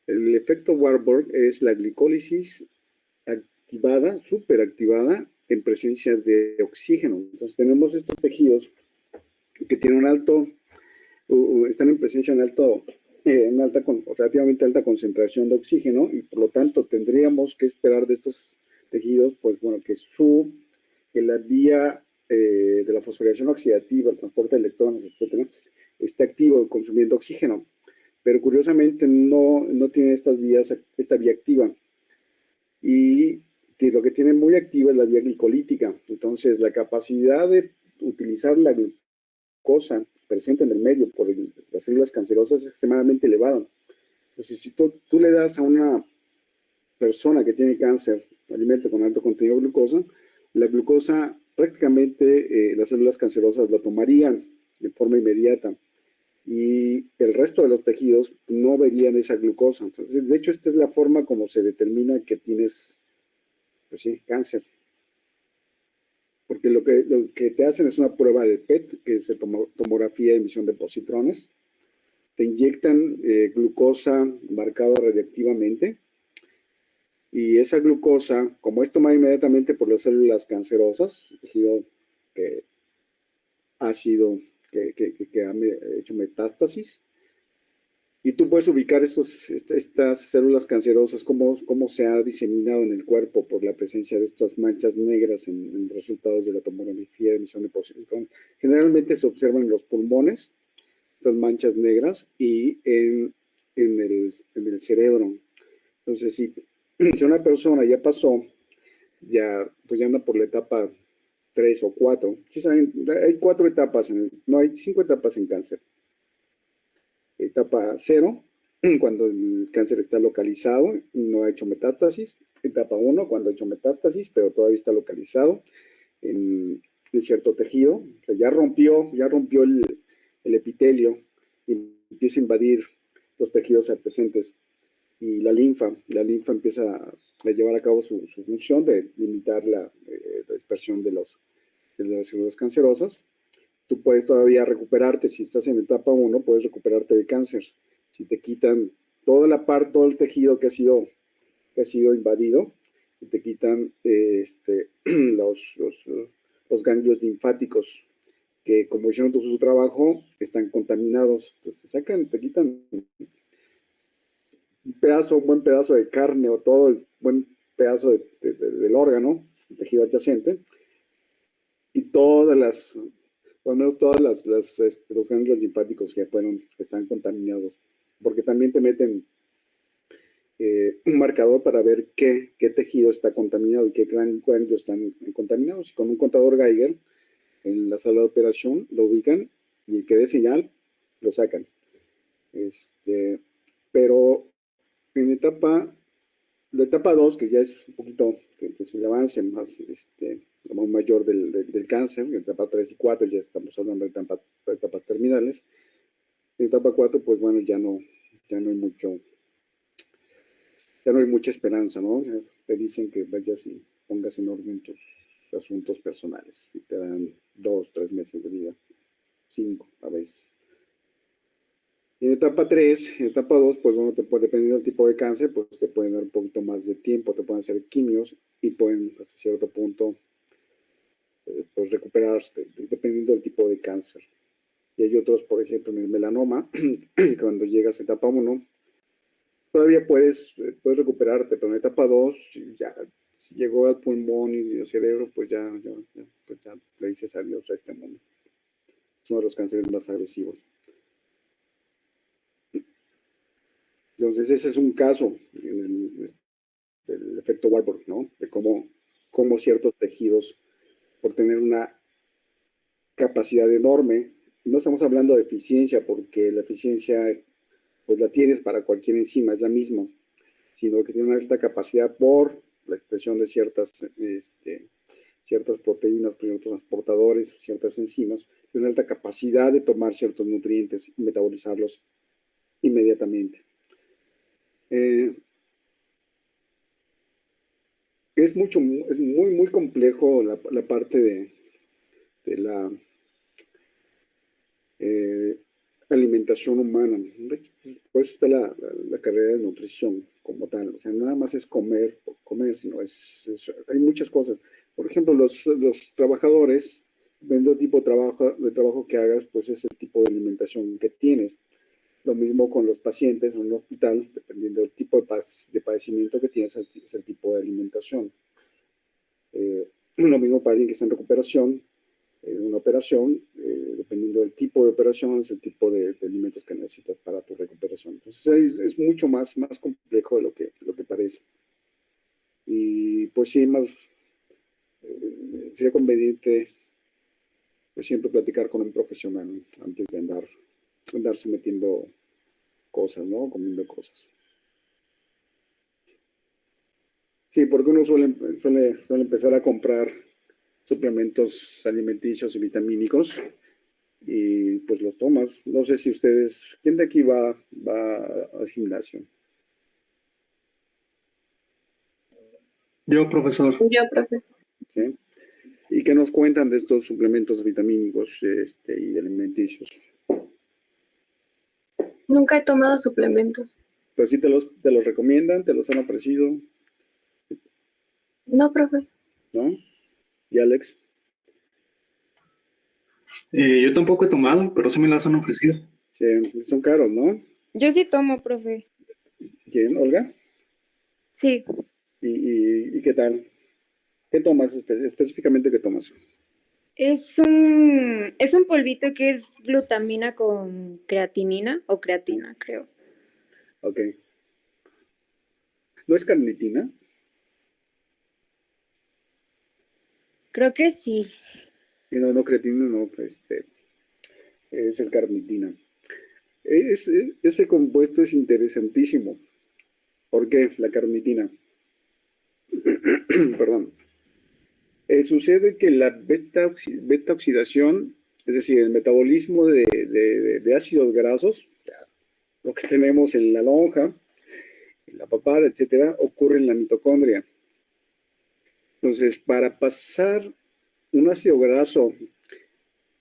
El efecto Warburg es la glicólisis activada, superactivada, en presencia de oxígeno. Entonces tenemos estos tejidos que tienen un alto, están en presencia en relativamente alta concentración de oxígeno, y por lo tanto tendríamos que esperar de estos tejidos, pues bueno, que la vía de la fosforilación oxidativa, el transporte de electrones, etcétera, esté activo consumiendo oxígeno. Pero curiosamente no tiene esta vía activa. Y lo que tiene muy activa es la vía glicolítica. Entonces, la capacidad de utilizar la glucosa presente en el medio por las células cancerosas es extremadamente elevada. Entonces, si tú le das a una persona que tiene cáncer alimento con alto contenido de glucosa, la glucosa prácticamente las células cancerosas la tomarían de forma inmediata y el resto de los tejidos no verían esa glucosa. Entonces, de hecho, esta es la forma como se determina que tienes, pues sí, cáncer. Porque lo que te hacen es una prueba de PET, que es tomografía de emisión de positrones. Te inyectan glucosa marcada radiactivamente. Y esa glucosa, como es tomada inmediatamente por las células cancerosas, tejido que ha hecho metástasis, y tú puedes ubicar estas células cancerosas, cómo se ha diseminado en el cuerpo por la presencia de estas manchas negras en resultados de la tomografía de emisión de positrones. Generalmente se observan en los pulmones, estas manchas negras, y en el cerebro. Entonces, si una persona ya pasó, pues ya anda por la etapa 3 o 4, hay 4 etapas, hay 5 etapas en cáncer. Etapa 0, cuando el cáncer está localizado, no ha hecho metástasis. Etapa 1, cuando ha hecho metástasis, pero todavía está localizado en cierto tejido. O sea, ya rompió el epitelio y empieza a invadir los tejidos adyacentes. Y la linfa empieza a llevar a cabo su función de limitar la dispersión de las células cancerosas. Tú puedes todavía recuperarte, si estás en etapa 1, puedes recuperarte de cáncer. Si te quitan todo el tejido que ha sido invadido, y te quitan los ganglios linfáticos, que como hicieron todo su trabajo, están contaminados. Entonces te quitan un buen pedazo de carne o todo el buen pedazo del órgano, el tejido adyacente, y al menos los ganglios linfáticos que están contaminados, porque también te meten un marcador para ver qué tejido está contaminado y qué ganglios están contaminados. Y con un contador Geiger en la sala de operación lo ubican y el que dé señal lo sacan. Pero en la etapa 2, que ya es un poquito que es el avance más mayor del cáncer, en etapa 3 y 4 ya estamos hablando de etapas terminales. En etapa 4, pues bueno, ya no hay mucha esperanza, ¿no? Ya te dicen que vayas y pongas en orden tus asuntos personales y te dan 2, 3 meses de vida, 5 a veces. En etapa 3, en etapa 2, pues bueno, dependiendo del tipo de cáncer, pues te pueden dar un poquito más de tiempo, te pueden hacer quimios y pueden hasta cierto punto pues recuperarse, dependiendo del tipo de cáncer. Y hay otros, por ejemplo, en el melanoma, cuando llegas a etapa 1, todavía puedes recuperarte, pero en etapa 2, ya si llegó al pulmón y al cerebro, pues ya le dices adiós a este mundo. Es uno de los cánceres más agresivos. Entonces, ese es un caso, el efecto Warburg, ¿no? De cómo ciertos tejidos, por tener una capacidad enorme no estamos hablando de eficiencia, porque la eficiencia pues la tienes para cualquier enzima, es la misma, sino que tiene una alta capacidad por la expresión de ciertas proteínas, ciertos transportadores, ciertas enzimas, y una alta capacidad de tomar ciertos nutrientes y metabolizarlos inmediatamente. Es muy complejo la parte de la alimentación humana. Por eso está la carrera de nutrición como tal. O sea, nada más es comer, sino hay muchas cosas. Por ejemplo, los trabajadores, dependiendo del tipo de trabajo que hagas, pues es el tipo de alimentación que tienes. Lo mismo con los pacientes en un hospital, dependiendo del tipo de padecimiento que tienes, es el tipo de alimentación. Lo mismo para alguien que está en recuperación, una operación, dependiendo del tipo de operación, es el tipo de alimentos que necesitas para tu recuperación. Entonces es mucho más complejo de lo que parece. Y pues sí, sería conveniente pues, siempre platicar con un profesional, ¿no? Antes de andarse metiendo cosas, ¿no? Comiendo cosas. Sí, porque uno suele empezar a comprar suplementos alimenticios y vitamínicos y pues los tomas. No sé si ustedes, ¿quién de aquí va al gimnasio? Yo, profesor. Yo, profe. ¿Sí? ¿Y qué nos cuentan de estos suplementos vitamínicos y alimenticios? Nunca he tomado suplementos. Pero sí te los recomiendan, te los han ofrecido, No, profe. ¿no? ¿Y Alex? Yo tampoco he tomado, pero sí me las han ofrecido. Sí, son caros, ¿no? Yo sí tomo, profe. ¿Quién, Olga? Sí. ¿Y qué tal? ¿Qué tomas específicamente? ¿Qué tomas? Es un polvito que es glutamina con creatinina o creatina, creo. Ok. ¿No es carnitina? Creo que sí. Y no, creatina, no, es el carnitina. Ese compuesto es interesantísimo. ¿Por qué? La carnitina. Perdón. Sucede que la beta oxidación, es decir, el metabolismo de ácidos grasos, lo que tenemos en la lonja, en la papada, etcétera, ocurre en la mitocondria. Entonces, para pasar un ácido graso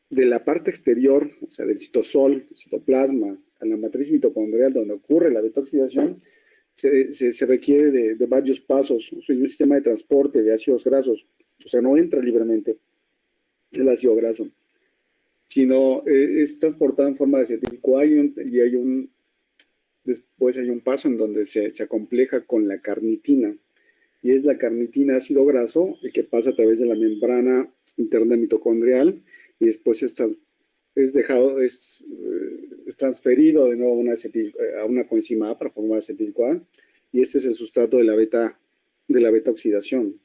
de la parte exterior, o sea, del citosol, citoplasma, a la matriz mitocondrial donde ocurre la beta-oxidación, se requiere de varios pasos, o sea, un sistema de transporte de ácidos grasos. O sea, no entra libremente el ácido graso, sino es transportado en forma de acetil-CoA y después hay un paso en donde se acompleja con la carnitina. Y es la carnitina ácido graso el que pasa a través de la membrana interna mitocondrial y después es transferido de nuevo a una coenzima A para formar acetil-CoA y este es el sustrato de la beta oxidación.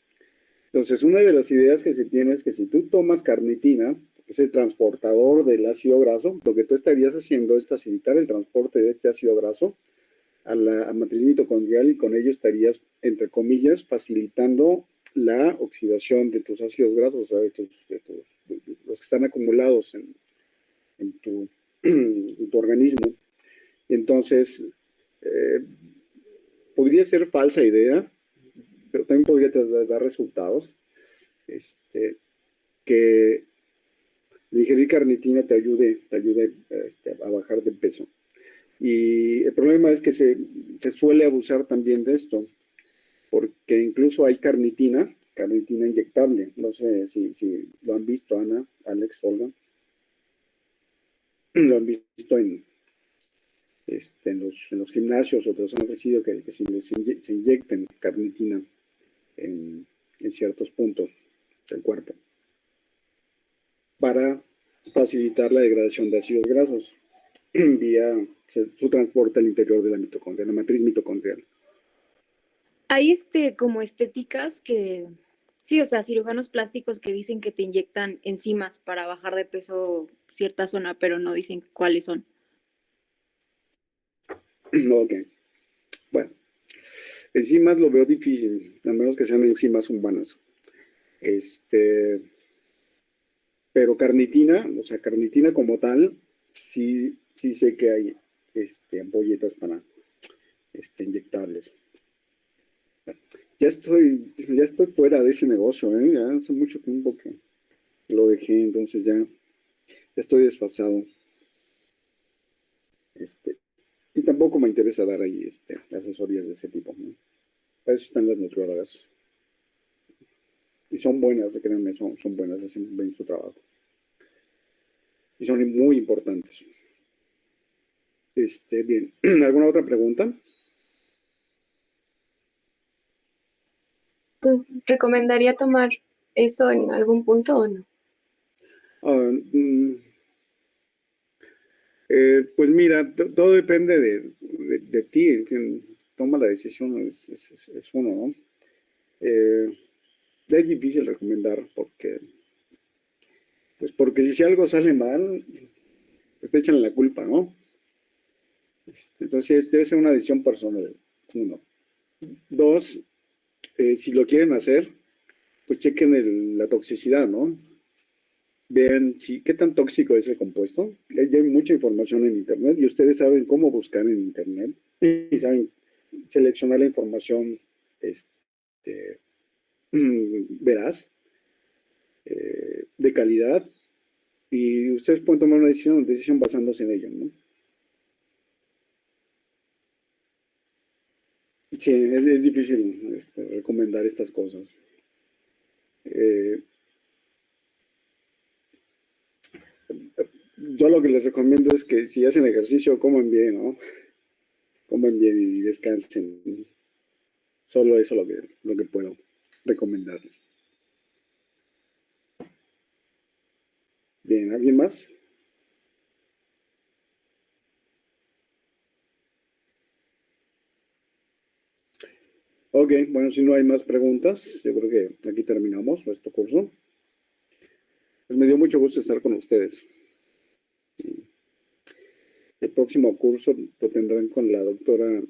Entonces, una de las ideas que se tiene es que si tú tomas carnitina, que es el transportador del ácido graso, lo que tú estarías haciendo es facilitar el transporte de este ácido graso a la matriz mitocondrial y con ello estarías, entre comillas, facilitando la oxidación de tus ácidos grasos, o sea, de los que están acumulados en tu organismo. Entonces, podría ser falsa idea, pero también podría dar resultados, que digerir carnitina te ayude a bajar de peso. Y el problema es que se suele abusar también de esto, porque incluso hay carnitina inyectable. No sé si lo han visto, Ana, Alex, Olga. Lo han visto en los gimnasios o te los han ofrecido que se inyecten carnitina en ciertos puntos del cuerpo para facilitar la degradación de ácidos grasos vía su transporte al interior de la mitocondria, la matriz mitocondrial. Hay como estéticas que, sí, o sea, cirujanos plásticos que dicen que te inyectan enzimas para bajar de peso cierta zona, pero no dicen cuáles son. Ok. Bueno, enzimas lo veo difícil, a menos que sean enzimas humanas. Pero carnitina, o sea, carnitina como tal, sí, sí sé que hay ampolletas para inyectables. Ya estoy fuera de ese negocio, ¿eh? Ya hace mucho tiempo que lo dejé, entonces ya estoy desfasado. Y tampoco me interesa dar ahí asesorías de ese tipo, ¿no? Para eso están las nutriólogas. Y son buenas, créanme, son buenas, hacen bien su trabajo. Y son muy importantes. Bien, ¿alguna otra pregunta? Entonces, ¿recomendaría tomar eso en algún punto o no? Ah, pues mira, todo depende de ti, quien toma la decisión es uno, ¿no? Es difícil recomendar porque si algo sale mal, pues te echan la culpa, ¿no? Entonces debe ser una decisión personal, uno. Dos, si lo quieren hacer, pues chequen la toxicidad, ¿no? Vean qué tan tóxico es el compuesto. Ya hay mucha información en Internet y ustedes saben cómo buscar en Internet y saben seleccionar la información veraz, de calidad, y ustedes pueden tomar una decisión basándose en ello, ¿no? Sí, es difícil recomendar estas cosas. Yo lo que les recomiendo es que si hacen ejercicio, coman bien, ¿no? Coman bien y descansen. Solo eso lo que puedo recomendarles. Bien, ¿alguien más? Ok, bueno, si no hay más preguntas, yo creo que aquí terminamos nuestro curso. Pues me dio mucho gusto estar con ustedes. El próximo curso lo tendrán con la doctora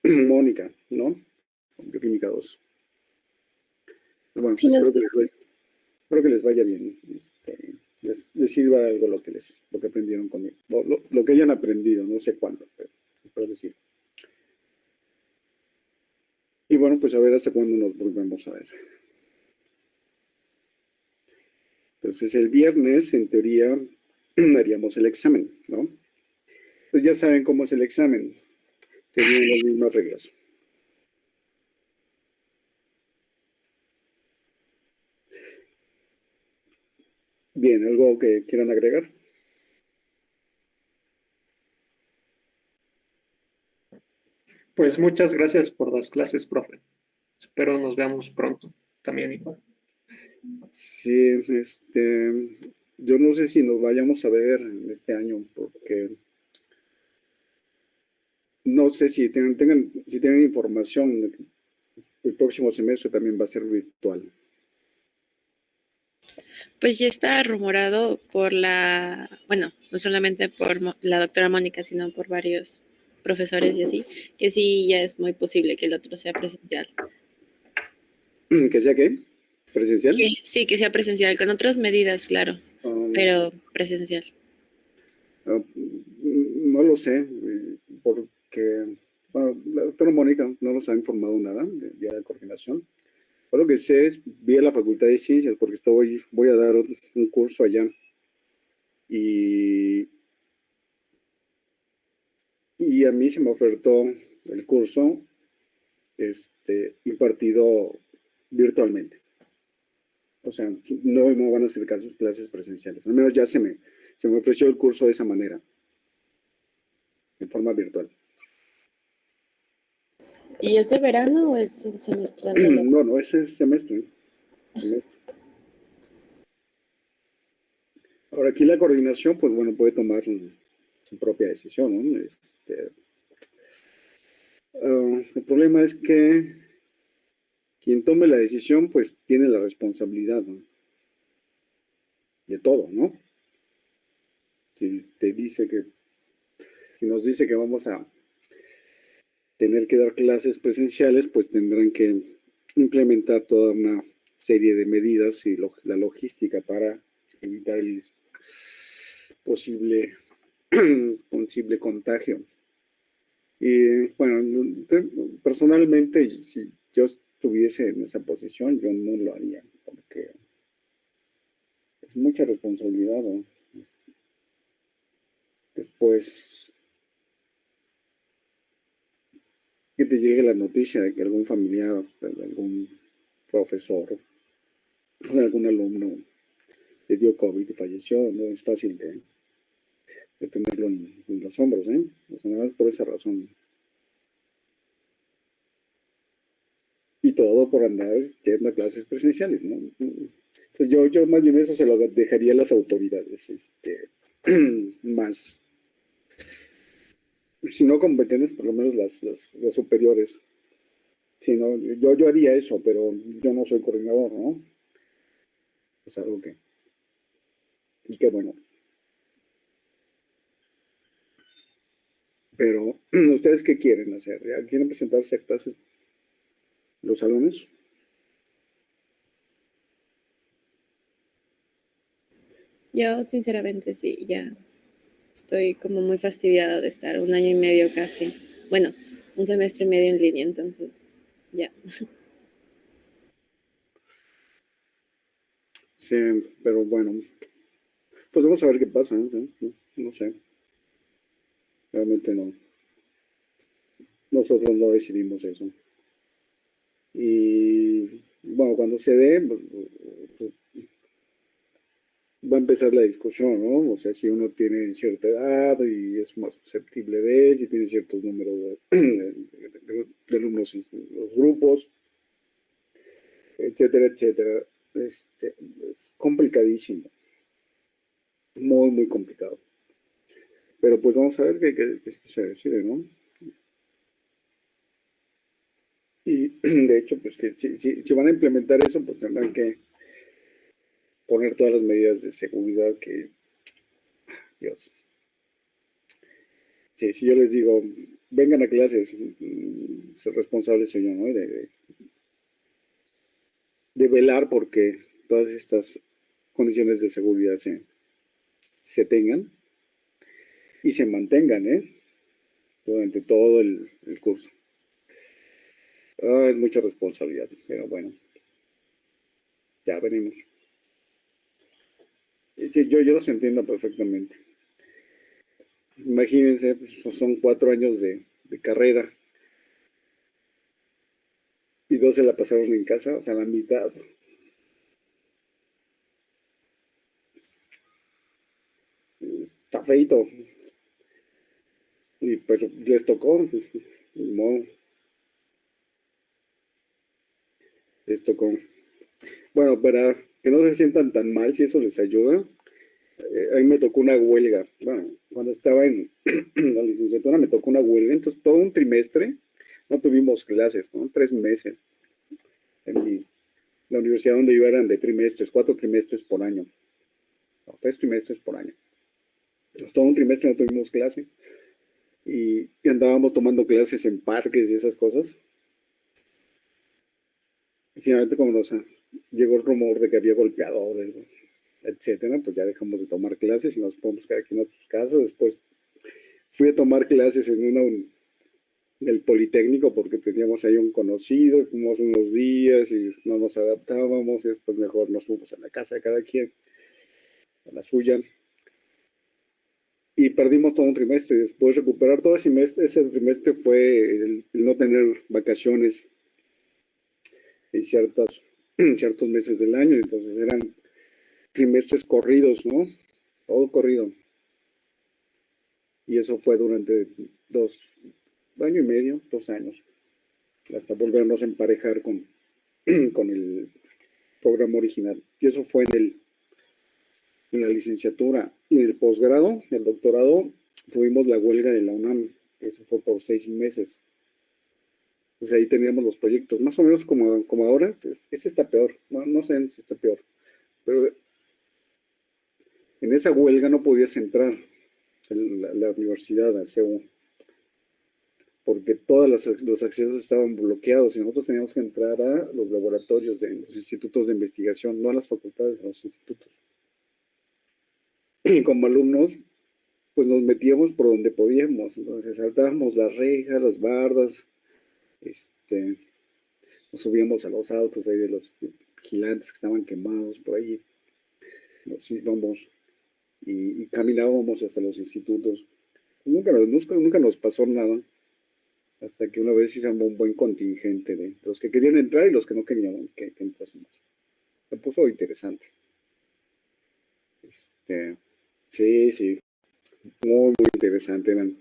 Mónica, ¿no? Con Bioquímica 2. Bueno, Sí, no sé. espero que les vaya bien. Les sirva algo lo que aprendieron conmigo. Lo que hayan aprendido, no sé cuándo, pero espero que sí. Y bueno, pues a ver hasta cuándo nos volvemos a ver. Entonces el viernes, en teoría, haríamos el examen, ¿no? Pues ya saben cómo es el examen. Tenían las mismas reglas. Bien, ¿algo que quieran agregar? Pues muchas gracias por las clases, profe. Espero nos veamos pronto. También igual. Sí, yo no sé si nos vayamos a ver este año, porque no sé si tienen información de que el próximo semestre también va a ser virtual. Pues ya está rumorado por bueno, no solamente por la doctora Mónica, sino por varios profesores y así, que sí ya es muy posible que el otro sea presencial. ¿Que sea qué? ¿Presencial? Sí, que sea presencial, con otras medidas, claro, pero presencial. No lo sé, porque bueno, la doctora Mónica no nos ha informado nada de coordinación. Yo lo que sé es, vi a la Facultad de Ciencias, porque voy a dar un curso allá. Y a mí se me ofertó el curso impartido virtualmente. O sea, no van a ser clases presenciales. Al menos ya se me ofreció el curso de esa manera, en forma virtual. ¿Y es de verano o es el semestral? No, ese es semestre. Ahora, aquí la coordinación, pues bueno, puede tomar su propia decisión, ¿no? El problema es que quien tome la decisión, pues tiene la responsabilidad, ¿no? De todo, ¿no? Si te dice que, si nos dice que vamos a tener que dar clases presenciales, pues tendrán que implementar toda una serie de medidas y la logística para evitar el posible contagio. Y bueno, personalmente, si yo estuviese en esa posición, yo no lo haría, porque es mucha responsabilidad, ¿no? Después que te llegue la noticia de que algún familiar, de algún profesor, de algún alumno le dio COVID y falleció, no es fácil de tenerlo en los hombros, ¿eh? O sea, nada más por esa razón. Y todo por andar yendo a clases presenciales, ¿no? Entonces yo más bien eso se lo dejaría a las autoridades, más, si no competentes, por lo menos las superiores. Si no, yo haría eso, pero yo no soy coordinador, ¿no? Es algo que, y qué bueno. Pero, ¿ustedes qué quieren hacer? ¿Quieren presentarse a clases los salones? Yo sinceramente sí, ya estoy como muy fastidiada de estar 1 año y medio casi. Bueno, 1 semestre y medio en línea, entonces ya. Sí, pero bueno, pues vamos a ver qué pasa, ¿eh? No sé, realmente no. Nosotros no decidimos eso. Y bueno, cuando se dé, pues, va a empezar la discusión, ¿no? O sea, si uno tiene cierta edad y es más susceptible de, si tiene ciertos números de alumnos en los grupos, etcétera, etcétera. Es complicadísimo, muy, muy complicado. Pero pues vamos a ver qué se decide, ¿no? Y de hecho, pues que si van a implementar eso, pues tendrán que poner todas las medidas de seguridad que, Dios. Sí, si yo les digo, vengan a clases, ser responsable soy yo, ¿no? De velar porque todas estas condiciones de seguridad se tengan y se mantengan, ¿eh? Durante todo el curso. Es mucha responsabilidad, pero bueno, ya veremos. Sí, yo los entiendo perfectamente. Imagínense, pues, son 4 años de carrera y 2 se la pasaron en casa, o sea, la mitad. Está feito. Y pues les tocó, pues, ni modo, les tocó. Bueno, para que no se sientan tan mal, si eso les ayuda, a mí me tocó una huelga. Bueno, cuando estaba en la licenciatura me tocó una huelga, entonces todo un trimestre no tuvimos clases, ¿no? 3 meses. La universidad donde yo eran de trimestres, 4 trimestres por año, no, 3 trimestres por año. Entonces todo un trimestre no tuvimos clase y andábamos tomando clases en parques y esas cosas. Y finalmente, como llegó el rumor de que había golpeadores, ¿no? Etcétera, pues ya dejamos de tomar clases y nos podemos quedar aquí en nuestras casas. Después fui a tomar clases en del Politécnico porque teníamos ahí un conocido, fuimos unos días y no nos adaptábamos y después mejor nos fuimos a la casa de cada quien, a la suya. Y perdimos todo un trimestre y después recuperar todo ese trimestre fue el no tener vacaciones en ciertos meses del año, entonces eran trimestres corridos, ¿no? Todo corrido. Y eso fue durante 2 años y medio, 2 años, hasta volvernos a emparejar con el programa original. Y eso fue en la licenciatura. Y en el posgrado, el doctorado, tuvimos la huelga de la UNAM. Eso fue por 6 meses. Entonces ahí teníamos los proyectos, más o menos como ahora. Ese está peor, no sé si está peor, pero En esa huelga no podías entrar a la universidad, a CEU, porque todos los accesos estaban bloqueados y nosotros teníamos que entrar a los laboratorios de los institutos de investigación, no a las facultades, a los institutos. Y como alumnos, pues nos metíamos por donde podíamos, entonces saltábamos las rejas, las bardas, nos subíamos a los autos ahí de los vigilantes que estaban quemados por ahí, nos íbamos y caminábamos hasta los institutos. Nunca nos pasó nada, hasta que una vez se armó un buen contingente de los que querían entrar y los que no querían que entrásemos. Se puso interesante. Sí, muy interesante. Eran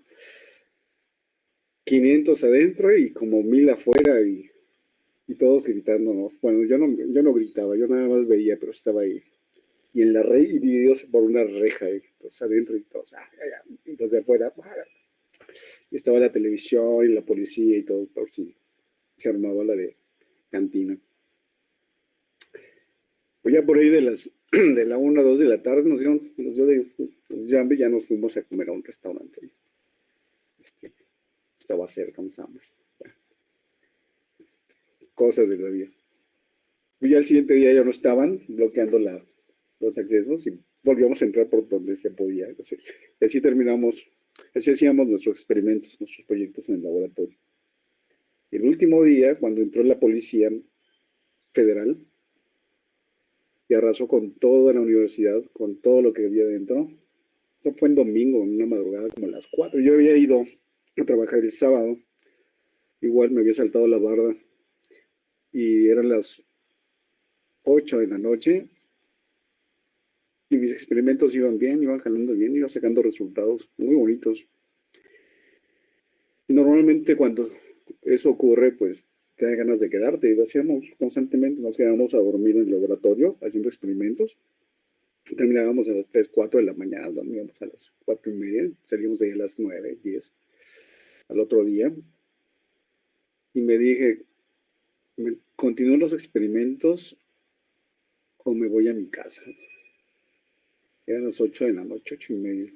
500 adentro y como 1000 afuera y todos gritando, ¿no? Bueno, yo no gritaba, yo nada más veía, pero estaba ahí. Y en la red, y divididos por una reja, todos adentro y todos, y los de afuera, y estaba la televisión y la policía y todo, por si se armaba la de cantina. Pues ya por ahí de la 1 a 2 de la tarde nos dio de llave, ya nos fuimos a comer a un restaurante. Estaba cerca, un Summers. Cosas de la vida. Y ya el siguiente día ya no estaban bloqueando los accesos y volvíamos a entrar por donde se podía. Así terminamos, así hacíamos nuestros experimentos, nuestros proyectos en el laboratorio. Y el último día, cuando entró la policía federal y arrasó con toda la universidad, con todo lo que había dentro, eso fue en domingo, en una madrugada como a las 4. Yo había ido a trabajar el sábado, igual me había saltado la barda y eran las 8 de la noche y mis experimentos iban bien, iban jalando bien, iban sacando resultados muy bonitos. Y normalmente cuando eso ocurre, pues te da ganas de quedarte. Y lo hacíamos constantemente, nos quedábamos a dormir en el laboratorio haciendo experimentos. Terminábamos a las 3, 4 de la mañana, dormíamos a las 4:30, salíamos de ahí a las 9, 10 al otro día. Y me dije, ¿continúo los experimentos o me voy a mi casa? Eran las 8 de la noche, 8:30.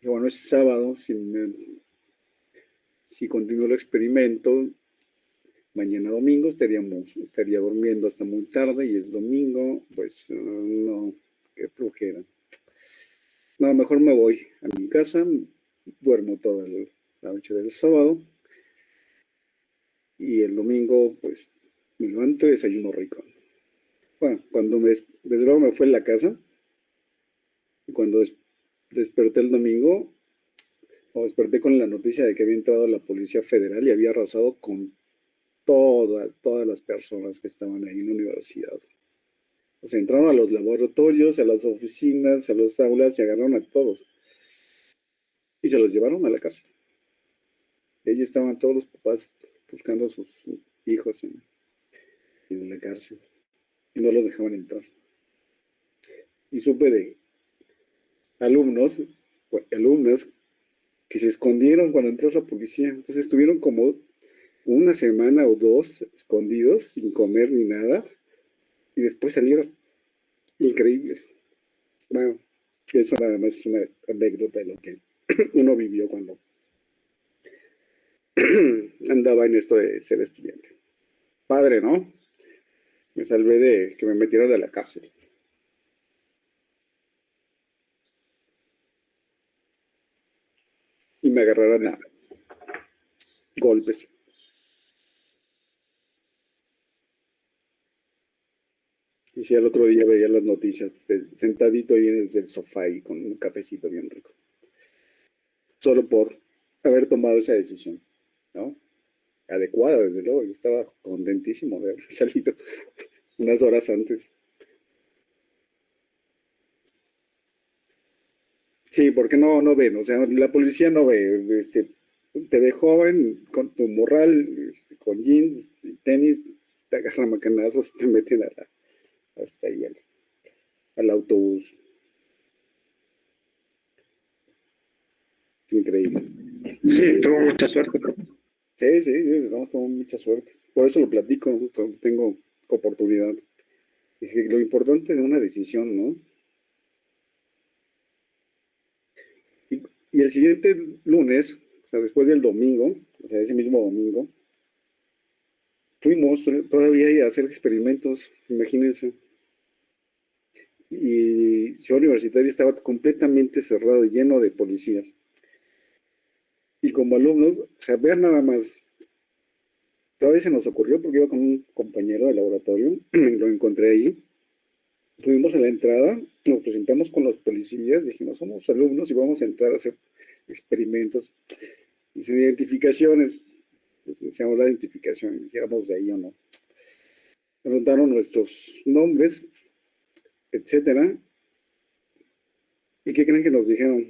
Y bueno, es sábado, si continúo el experimento, mañana domingo estaría durmiendo hasta muy tarde y es domingo, pues no, qué flojera. No, mejor me voy a mi casa, duermo toda la noche del sábado y el domingo, pues me levanto y desayuno rico. Bueno, cuando desde luego me fue en la casa, y cuando desperté el domingo, desperté con la noticia de que había entrado la Policía Federal y había arrasado con todas las personas que estaban ahí en la universidad. O sea, entraron a los laboratorios, a las oficinas, a las aulas y agarraron a todos. Y se los llevaron a la cárcel. Allí estaban todos los papás buscando a sus hijos en la cárcel. Y no los dejaban entrar. Y supe de alumnas que se escondieron cuando entró la policía. Entonces estuvieron como una semana o 2 escondidos, sin comer ni nada, y después salieron. Increíble. Bueno, eso nada más es una anécdota de lo que uno vivió cuando andaba en esto de ser estudiante. Padre, ¿no? Me salvé de que me metieran de la cárcel. Y me agarraran a golpes. Y si al otro día veía las noticias, sentadito ahí desde el sofá y con un cafecito bien rico. Solo por haber tomado esa decisión, ¿no? Adecuada, desde luego. Yo estaba contentísimo de haber salido unas horas antes. Sí, porque no ven, o sea, la policía no ve, te ve joven, con tu morral, con jeans, tenis, te agarran macanazos, te meten hasta ahí al autobús. Increíble. Sí, tuvo mucha suerte. Sí, no, tuvo mucha suerte. Por eso lo platico cuando tengo oportunidad. Dije, lo importante de una decisión, ¿no? Y el siguiente lunes, o sea, después del domingo, o sea, ese mismo domingo, fuimos todavía a hacer experimentos, imagínense. Y Ciudad Universitaria estaba completamente cerrado, lleno de policías. Y como alumnos, o sea, vean nada más, todavía se nos ocurrió porque iba con un compañero de laboratorio, lo encontré ahí, fuimos a la entrada, nos presentamos con los policías, dijimos, somos alumnos y vamos a entrar a hacer experimentos. Y sin identificaciones, pues decíamos la identificación, dijéramos de ahí o no. Preguntaron nuestros nombres, etcétera. ¿Y qué creen que nos dijeron?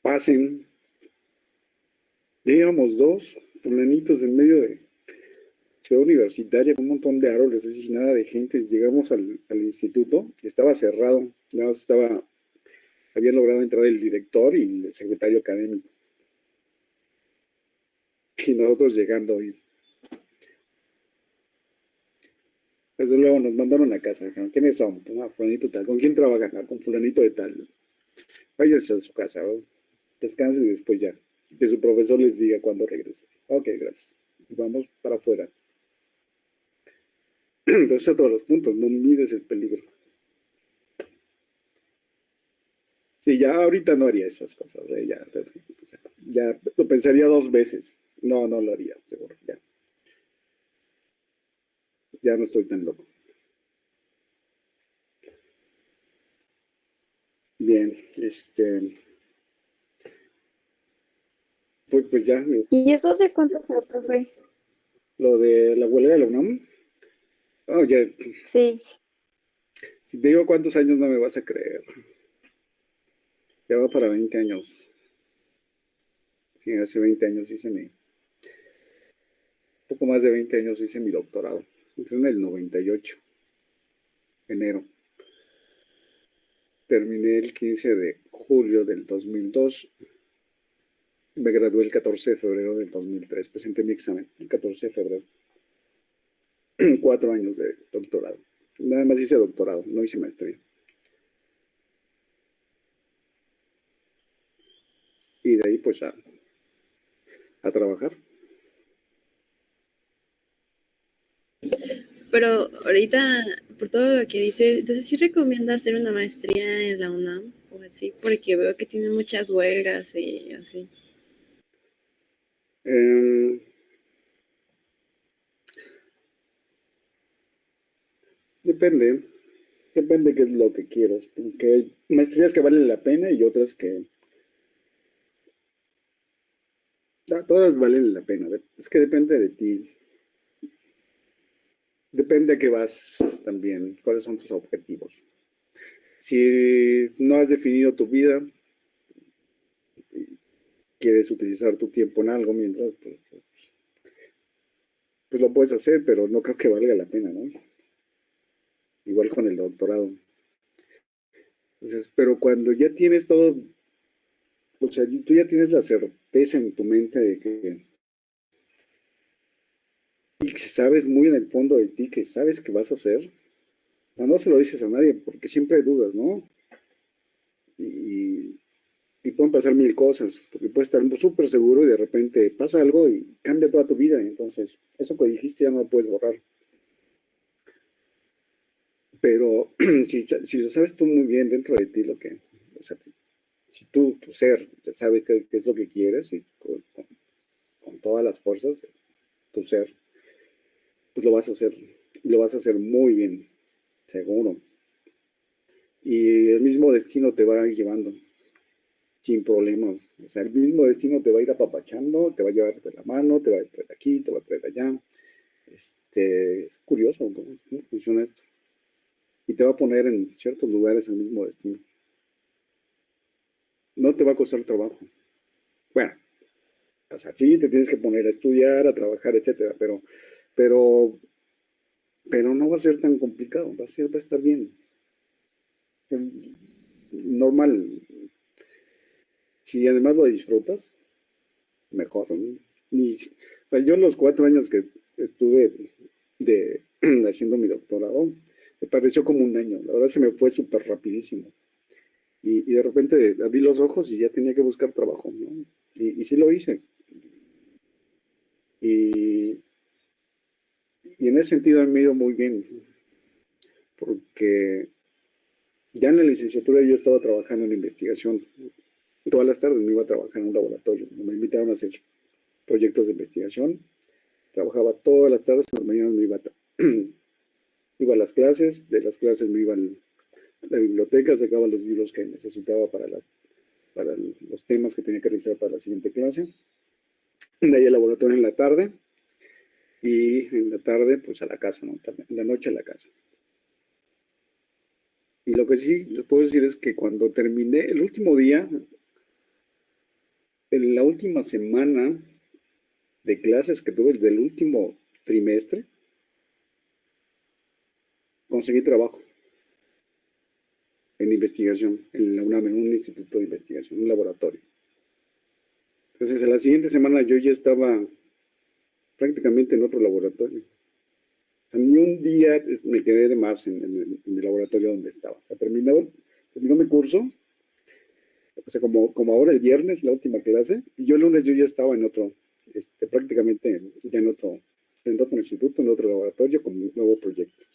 Pasen. Ya íbamos dos fulanitos en medio de Ciudad Universitaria con un montón de árboles, así nada de gente. Llegamos al instituto y estaba cerrado. Nada más había logrado entrar el director y el secretario académico. Y nosotros llegando ahí. Desde luego nos mandaron a casa. Dijeron, ¿quiénes son? Fulanito tal. ¿Con quién trabajan? Con fulanito de tal. Váyanse a su casa, ¿no? Descansen y después ya. Que su profesor les diga cuándo regrese. Ok, gracias. Y vamos para afuera. Entonces a todos los puntos, no mides el peligro. Sí, ya ahorita no haría esas cosas. Ya lo pensaría 2 veces. No lo haría, seguro. Ya no estoy tan loco. Bien, pues ya, ¿Y eso hace cuánto fue, profe? lo de la huelga de la UNAM. Oh, ya, Sí. si te digo cuántos años no me vas a creer. Ya va para 20 años. Sí, hace 20 años poco más de 20 años hice mi doctorado. Entré en el 98, enero. Terminé el 15 de julio del 2002. Me gradué el 14 de febrero del 2003. Presenté mi examen el 14 de febrero. 4 años de doctorado. Nada más hice doctorado, no hice maestría. Y de ahí pues a trabajar. Pero ahorita, por todo lo que dice, entonces sí recomienda hacer una maestría en la UNAM o así, porque veo que tiene muchas huelgas y así. Depende qué es lo que quieras, porque hay maestrías que valen la pena y otras que todas valen la pena. Es que depende de ti. Depende a qué vas también, cuáles son tus objetivos. Si no has definido tu vida, quieres utilizar tu tiempo en algo mientras, pues lo puedes hacer, pero no creo que valga la pena, ¿no? Igual con el doctorado. Entonces, pero cuando ya tienes todo, o sea, tú ya tienes la certeza en tu mente de que y que sabes muy en el fondo de ti que sabes que vas a hacer, o sea, no se lo dices a nadie porque siempre hay dudas, ¿no? Y pueden pasar 1000 cosas, porque puedes estar súper seguro y de repente pasa algo y cambia toda tu vida, y entonces eso que dijiste ya no lo puedes borrar. Pero si lo sabes tú muy bien dentro de ti, o sea, si tu ser ya sabe qué es lo que quieres y con todas las fuerzas, tu ser, pues lo vas a hacer muy bien, seguro. Y el mismo destino te va a ir llevando, sin problemas. O sea, el mismo destino te va a ir apapachando, te va a llevar de la mano, te va a traer aquí, te va a traer allá. Es curioso cómo funciona esto. Y te va a poner en ciertos lugares el mismo destino. No te va a costar trabajo. Bueno, o sea, sí te tienes que poner a estudiar, a trabajar, etcétera, pero no va a ser tan complicado, va a estar bien. Normal. Si además lo disfrutas, mejor, ¿no? O sea, yo los 4 años que estuve haciendo mi doctorado, me pareció como un año. La verdad se me fue súper rapidísimo. Y de repente abrí los ojos y ya tenía que buscar trabajo, ¿no? Y sí lo hice. Y en ese sentido me ha ido muy bien, porque ya en la licenciatura yo estaba trabajando en investigación. Todas las tardes me iba a trabajar en un laboratorio. Me invitaron a hacer proyectos de investigación. Trabajaba todas las tardes, en las mañanas me iba a las clases, de las clases me iba a la biblioteca, sacaba los libros que necesitaba para los temas que tenía que revisar para la siguiente clase. De ahí al laboratorio en la tarde, y en la tarde, pues a la casa, ¿no? En la noche a la casa. Y lo que sí les puedo decir es que cuando terminé el último día, en la última semana de clases que tuve del último trimestre, conseguí trabajo en investigación, en la UNAM, en un instituto de investigación, un laboratorio. Entonces, en la siguiente semana yo ya estaba prácticamente en otro laboratorio. O sea, ni un día me quedé de más en el laboratorio donde estaba. O sea, terminó mi curso, o sea, como ahora el viernes, la última clase, y yo el lunes yo ya estaba en otro, prácticamente ya en otro instituto, en otro laboratorio, con un nuevo proyecto.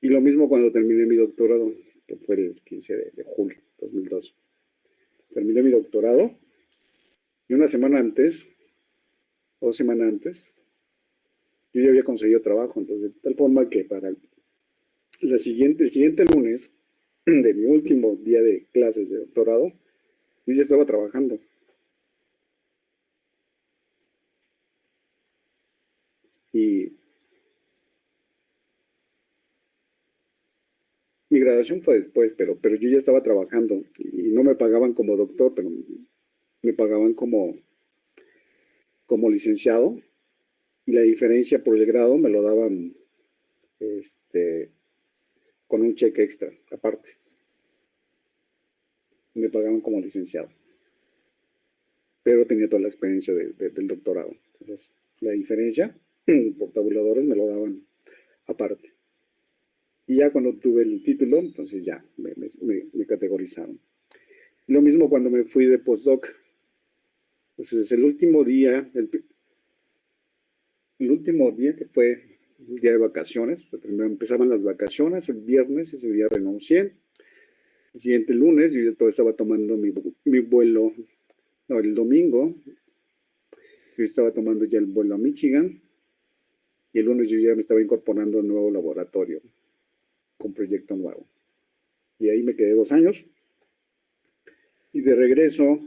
Y lo mismo cuando terminé mi doctorado, que fue el 15 de julio de 2002. Terminé mi doctorado y una semana antes, 2 semanas antes, yo ya había conseguido trabajo. Entonces, de tal forma que para el siguiente lunes de mi último día de clases de doctorado, yo ya estaba trabajando. Y mi graduación fue después, pero yo ya estaba trabajando y no me pagaban como doctor, pero me pagaban como licenciado, y la diferencia por el grado me lo daban con un cheque extra aparte. Me pagaban como licenciado, pero tenía toda la experiencia del doctorado. Entonces, la diferencia por tabuladores me lo daban aparte. Y ya cuando tuve el título, entonces ya me categorizaron. Lo mismo cuando me fui de postdoc. Entonces, el último día que fue un día de vacaciones, empezaban las vacaciones, el viernes, ese día renuncié. El siguiente lunes, yo ya estaba tomando mi vuelo, no, el domingo, yo estaba tomando ya el vuelo a Michigan, y el lunes yo ya me estaba incorporando a un nuevo laboratorio, con proyecto nuevo. Y ahí me quedé 2 años, y de regreso,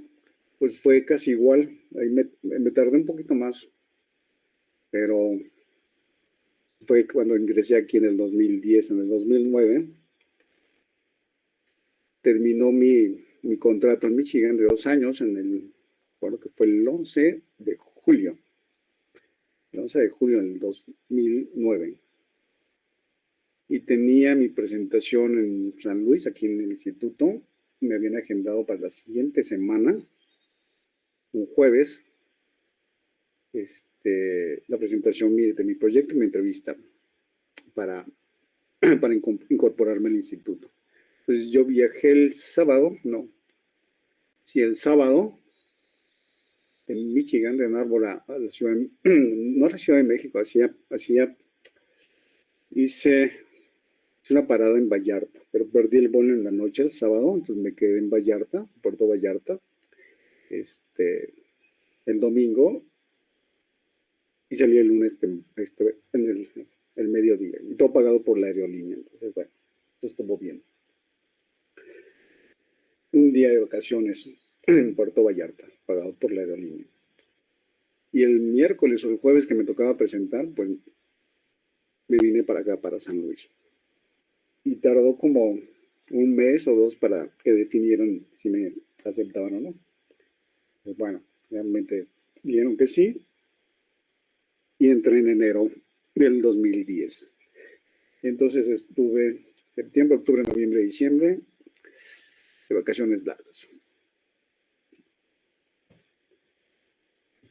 pues fue casi igual. Ahí me tardé un poquito más, pero fue cuando ingresé aquí en el 2010. En el 2009 terminó mi contrato en Michigan de 2 años, bueno, que fue el 11 de julio. El 11 de julio del 2009. Y tenía mi presentación en San Luis, aquí en el instituto. Me habían agendado para la siguiente semana, un jueves, la presentación de mi proyecto y mi entrevista para incorporarme al instituto. Entonces yo viajé el sábado, el sábado, en Michigan, de Ann Arbor a la ciudad, no a la Ciudad de México, hice una parada en Vallarta, pero perdí el vuelo en la noche el sábado, entonces me quedé en Vallarta, Puerto Vallarta, el domingo, y salí el lunes en el mediodía, y todo pagado por la aerolínea. Entonces, bueno, eso estuvo bien. Un día de vacaciones en Puerto Vallarta, pagado por la aerolínea. Y el miércoles o el jueves que me tocaba presentar, pues me vine para acá, para San Luis. Y tardó como 1 mes o 2 para que definieran si me aceptaban o no. Pues bueno, realmente dijeron que sí, y entré en enero del 2010. Entonces estuve septiembre, octubre, noviembre, diciembre de vacaciones largas.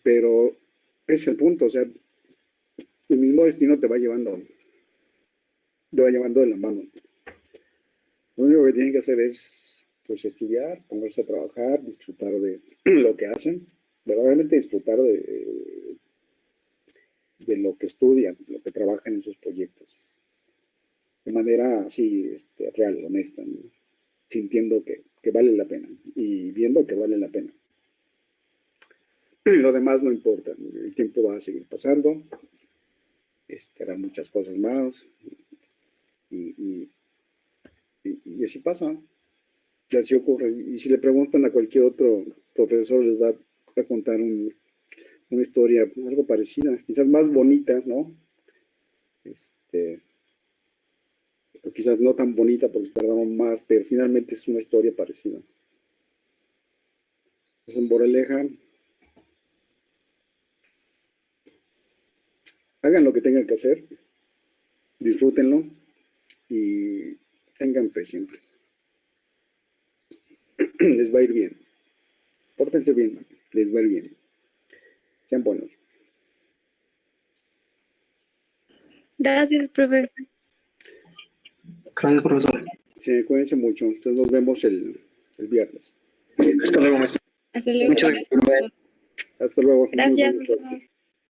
Pero ese es el punto, o sea, el mismo destino te va llevando de la mano. Lo único que tienen que hacer es pues estudiar, ponerse a trabajar, disfrutar de lo que hacen, verdaderamente disfrutar de lo que estudian, lo que trabajan en sus proyectos, de manera así real, honesta, ¿no? Sintiendo que vale la pena y viendo que vale la pena. Lo demás no importa, el tiempo va a seguir pasando, harán muchas cosas más y así pasa, y así ocurre. Y si le preguntan a cualquier otro profesor, les va a contar una historia algo parecida, quizás más bonita, ¿no? O quizás no tan bonita porque tardaron más, pero finalmente es una historia parecida. Entonces, en moraleja, hagan lo que tengan que hacer, disfrútenlo y tengan fe siempre. Les va a ir bien. Pórtense bien, les va a ir bien. Sean buenos. Gracias, profe. Gracias, profesor. Sí, cuídense mucho. Entonces nos vemos el viernes. Hasta luego, maestro. Hasta luego. Muchas gracias. Hasta luego. Muy Gracias. buenas tardes.